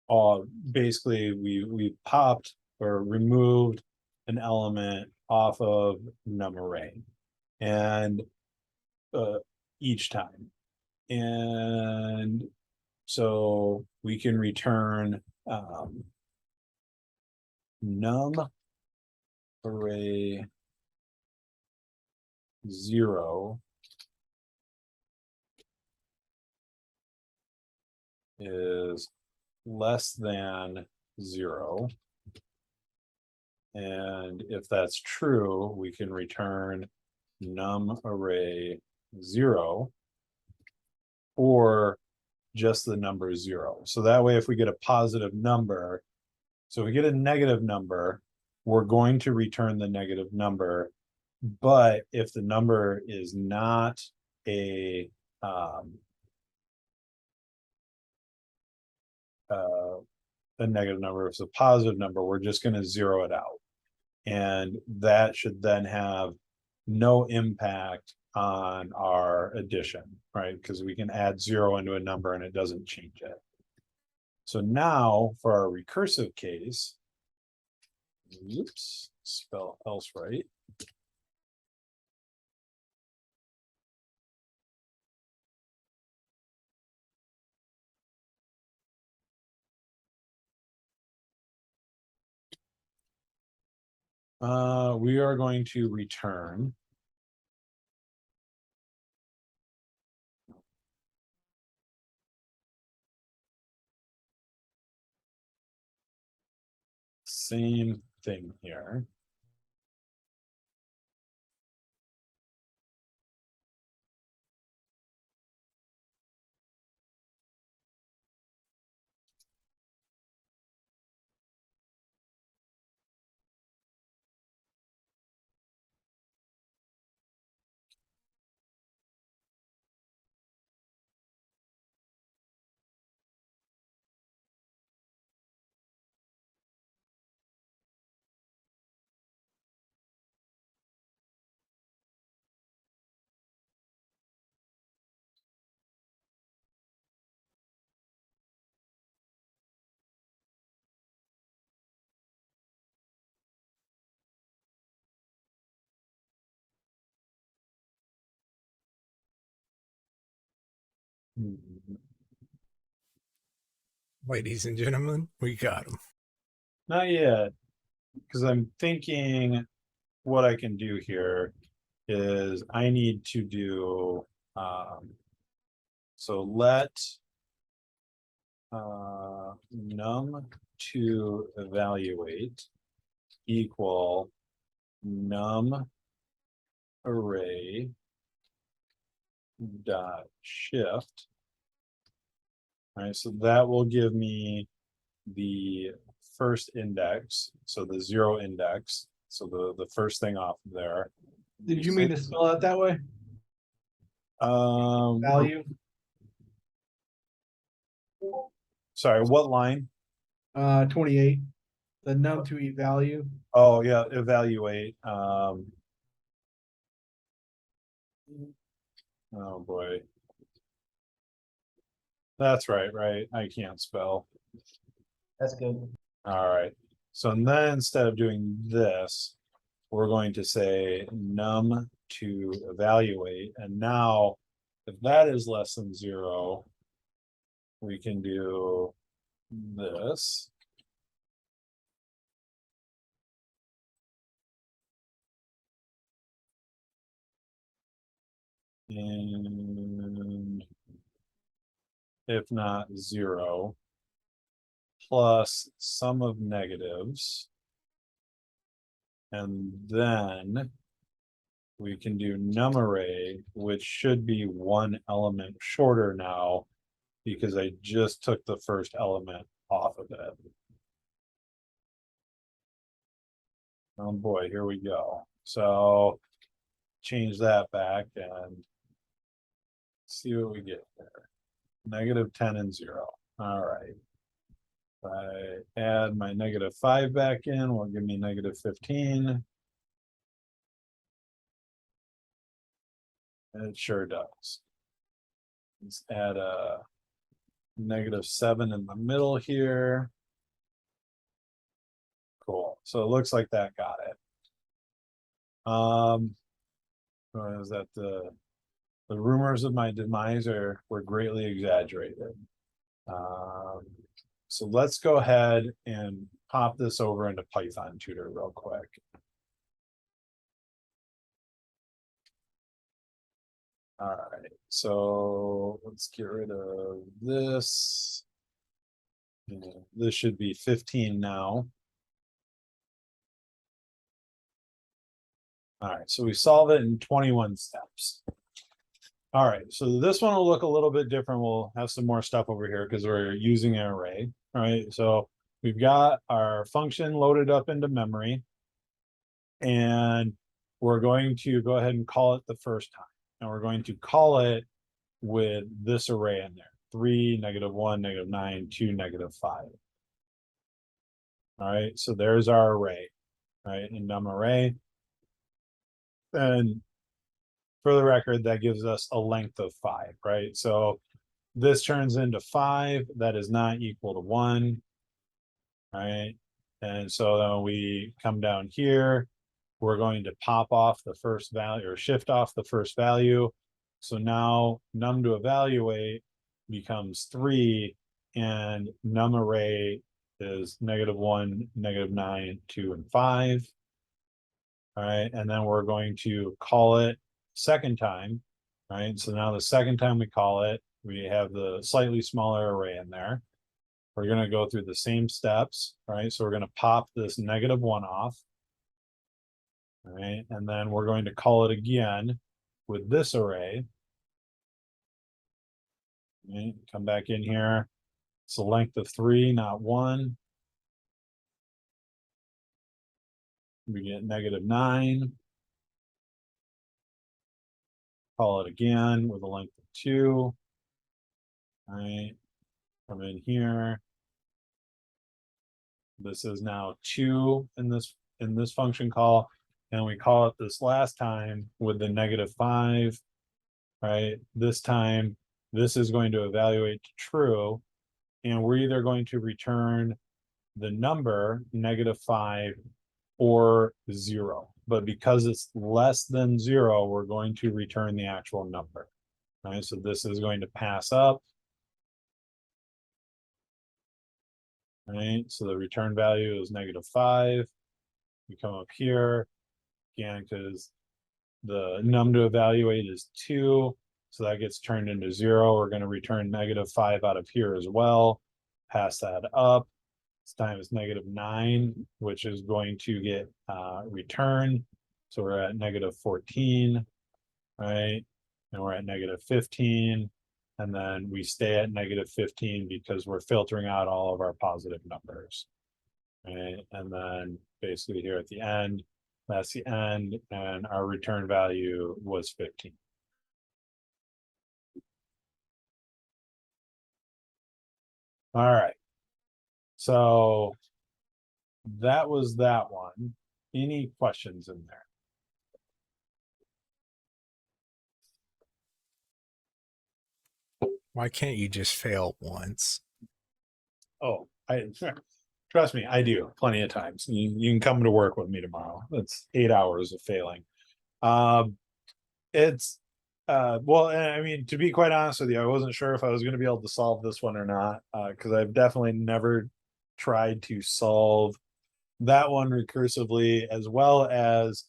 all basically we popped or removed an element off of num array and each time, and so we can return num array 0 is less than 0, and if that's true, we can return num array 0 or just the number 0. So that way, if we get a positive number, so if we get a negative number, we're going to return the negative number. But if the number is not a negative number, if it's a positive number, we're just going to zero it out. And that should then have no impact on our addition, right? Because we can add 0 into a number and it doesn't change it. So now for our recursive case, oops, spell else right. We are going to return same thing here. Ladies and gentlemen, we got him. Not yet, because I'm thinking what I can do here is I need to do, so let num to evaluate equal num array dot shift. All right, so that will give me the first index, so the 0 index, so the first thing off of there. Did you mean to spell it that way? Um, Value, sorry, what line? 28. The num to eat value. Oh yeah, evaluate. Oh boy. That's right, right? I can't spell. That's good. All right. So then instead of doing this, we're going to say num to evaluate. And now if that is less than 0, we can do this. And if not 0, plus sum of negatives. And then we can do num array, which should be 1 element shorter now because I just took the first element off of it. Oh boy, here we go. So change that back and see what we get there. -10 and 0. All right. If I add my -5 back in, will give me -15. And it sure does. Let's add a -7 in the middle here. Cool. So it looks like that got it. Is that the rumors of my demise were greatly exaggerated. So let's go ahead and pop this over into Python Tutor real quick. All right, so let's get rid of this. This should be 15 now. All right, so we solve it in 21 steps. All right, so this one will look a little bit different. We'll have some more stuff over here because we're using an array. All right, so we've got our function loaded up into memory. And we're going to go ahead and call it the first time. And we're going to call it with this array in there. 3, -1, -9, 2, -5. All right, so there's our array, right? In num array. And for the record, that gives us a length of 5, right? So this turns into 5, that is not equal to 1, right? And so then we come down here, we're going to pop off the first value or shift off the first value. So now num to evaluate becomes 3 and num array is -1, -9, 2, and 5. All right, and then we're going to call it second time, right? So now the second time we call it, we have the slightly smaller array in there. We're going to go through the same steps, right? So we're going to pop this -1 off. All right, and then we're going to call it again with this array. Okay, come back in here. It's a length of 3, not 1. We get -9. Call it again with a length of 2. All right, come in here. This is now 2 in this function call, and we call it this last time with the -5. Right, this time this is going to evaluate to true, and we're either going to return the number -5 or 0. But because it's less than 0, we're going to return the actual number. Right, so this is going to pass up. Right, so the return value is -5. We come up here again because the num to evaluate is 2, so that gets turned into 0. We're going to return -5 out of here as well. Pass that up. This time is -9, which is going to get returned. So we're at -14, right? And we're at -15. And then we stay at -15 because we're filtering out all of our positive numbers. Right? And then basically here at the end, that's the end, and our return value was 15. All right. So that was that one. Any questions in there? Why can't you just fail once? Oh, trust me, I do plenty of times. You can come to work with me tomorrow. That's 8 hours of failing. It's well, and I mean, to be quite honest with you, I wasn't sure if I was going to be able to solve this one or not, because I've definitely never tried to solve that one recursively, as well as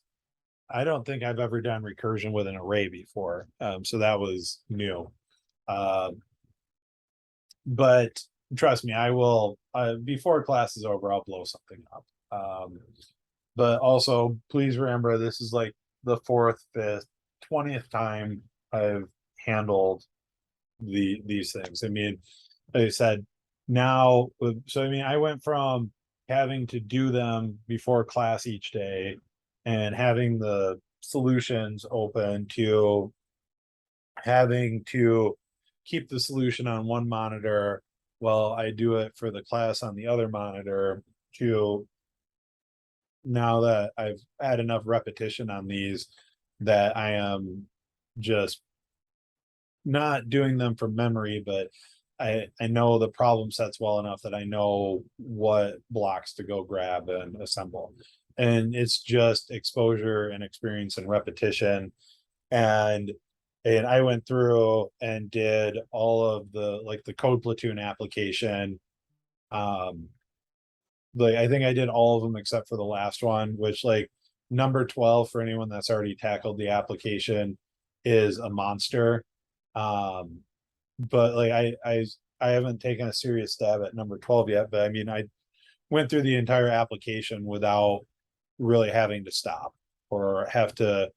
I don't think I've ever done recursion with an array before. So that was new. But trust me, I will, before class is over, I'll blow something up. But also, please remember, this is like the 4th, 5th, 20th time I've handled these things. I mean, like I said, now, so I mean, I went from having to do them before class each day and having the solutions open to having to keep the solution on one monitor while I do it for the class on the other monitor, to now that I've had enough repetition on these that I am just not doing them from memory, but I know the problem sets well enough that I know what blocks to go grab and assemble. And it's just exposure and experience and repetition. And I went through and did all of the, like, the code platoon application. Like, I think I did all of them except for the last one, which, like, number 12, for anyone that's already tackled the application, is a monster. But like I haven't taken a serious stab at number 12 yet, but I mean, I went through the entire application without really having to stop or have to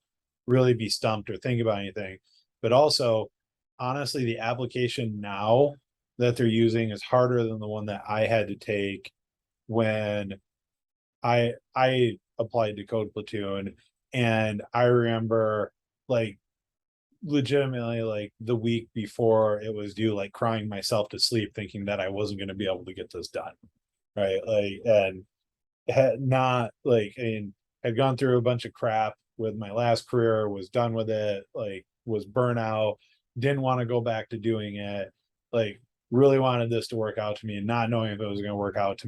really be stumped or think about anything. But also, honestly, the application now that they're using is harder than the one that I had to take when I applied to Code Platoon. And I remember, like, legitimately, like, the week before it was due, like, crying myself to sleep thinking that I wasn't going to be able to get this done, right? Like, and had not, like, I mean, had gone through a bunch of crap with my last career, was done with it, like, was burnout, didn't want to go back to doing it, like, really wanted this to work out to me, and not knowing if it was going to work out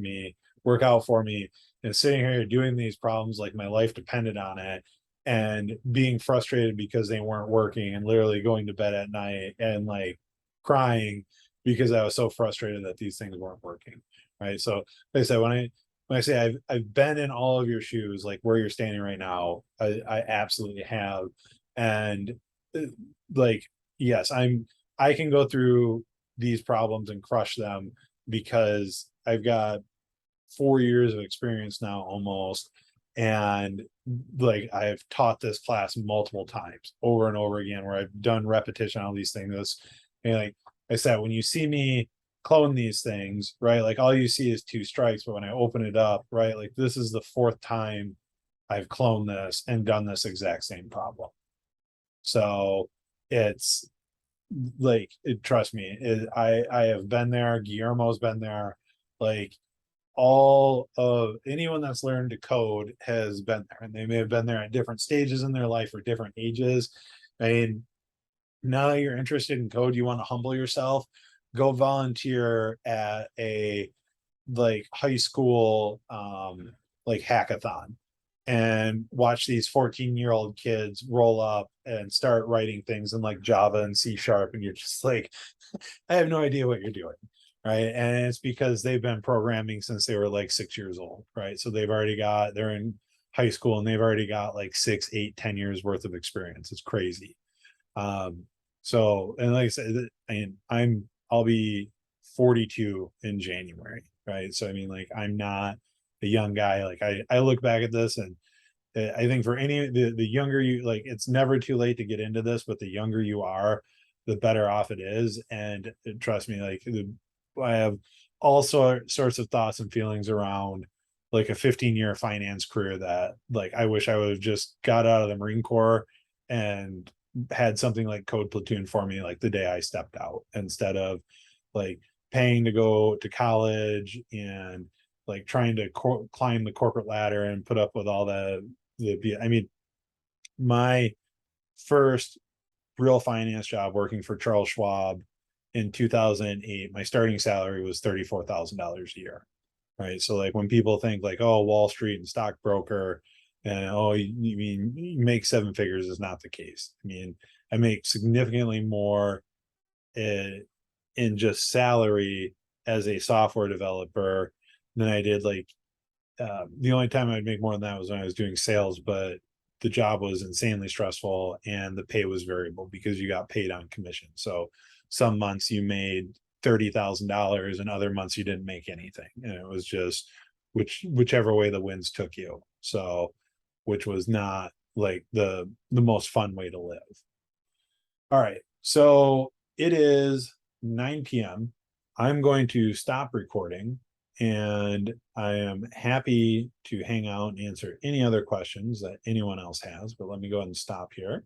for me, and sitting here doing these problems like my life depended on it, and being frustrated because they weren't working, and literally going to bed at night and, like, crying because I was so frustrated that these things weren't working. Right. So like I said, when I say I've been in all of your shoes, like where you're standing right now, I absolutely have. And like, yes, I can go through these problems and crush them because I've got 4 years of experience now almost. And like, I've taught this class multiple times over and over again, where I've done repetition on these things. And like I said, when you see me clone these things, right, like, all you see is 2 strikes, but when I open it up, right, like, this is the 4th time I've cloned this and done this exact same problem. So it's like, trust me, I have been there. Guillermo's been there. Like, all of anyone that's learned to code has been there, and they may have been there at different stages in their life or different ages. I mean, now that you're interested in code, you want to humble yourself, go volunteer at a, like, high school like hackathon, and watch these 14-year-old kids roll up and start writing things in like Java and C#, and you're just like, I have no idea what you're doing, right? And it's because they've been programming since they were like 6 years old, right? So they're in high school and they've already got like 6, 8, 10 years worth of experience. It's crazy. So, and like I said, I'll be 42 in January, right? So I mean, like, I'm not a young guy. Like, I look back at this, and I think for the younger you, like, it's never too late to get into this, but the younger you are, the better off it is. And trust me, like, I have all sorts of thoughts and feelings around like a 15-year finance career that, like, I wish I would have just got out of the Marine Corps and had something like Code Platoon for me like the day I stepped out, instead of like paying to go to college and like trying to climb the corporate ladder and put up with all I mean, my first real finance job working for Charles Schwab in 2008, my starting salary was $34,000 a year, right? So like when people think like, oh, Wall Street and stockbroker, and oh, you mean you make 7 figures, is not the case. I mean, I make significantly more in just salary as a software developer than I did like the only time I'd make more than that was when I was doing sales, but the job was insanely stressful and the pay was variable because you got paid on commission. So some months you made $30,000 and other months you didn't make anything. And it was just whichever way the winds took you. So, which was not like the most fun way to live. All right. So it is 9 p.m. I'm going to stop recording, and I am happy to hang out and answer any other questions that anyone else has, but let me go ahead and stop here.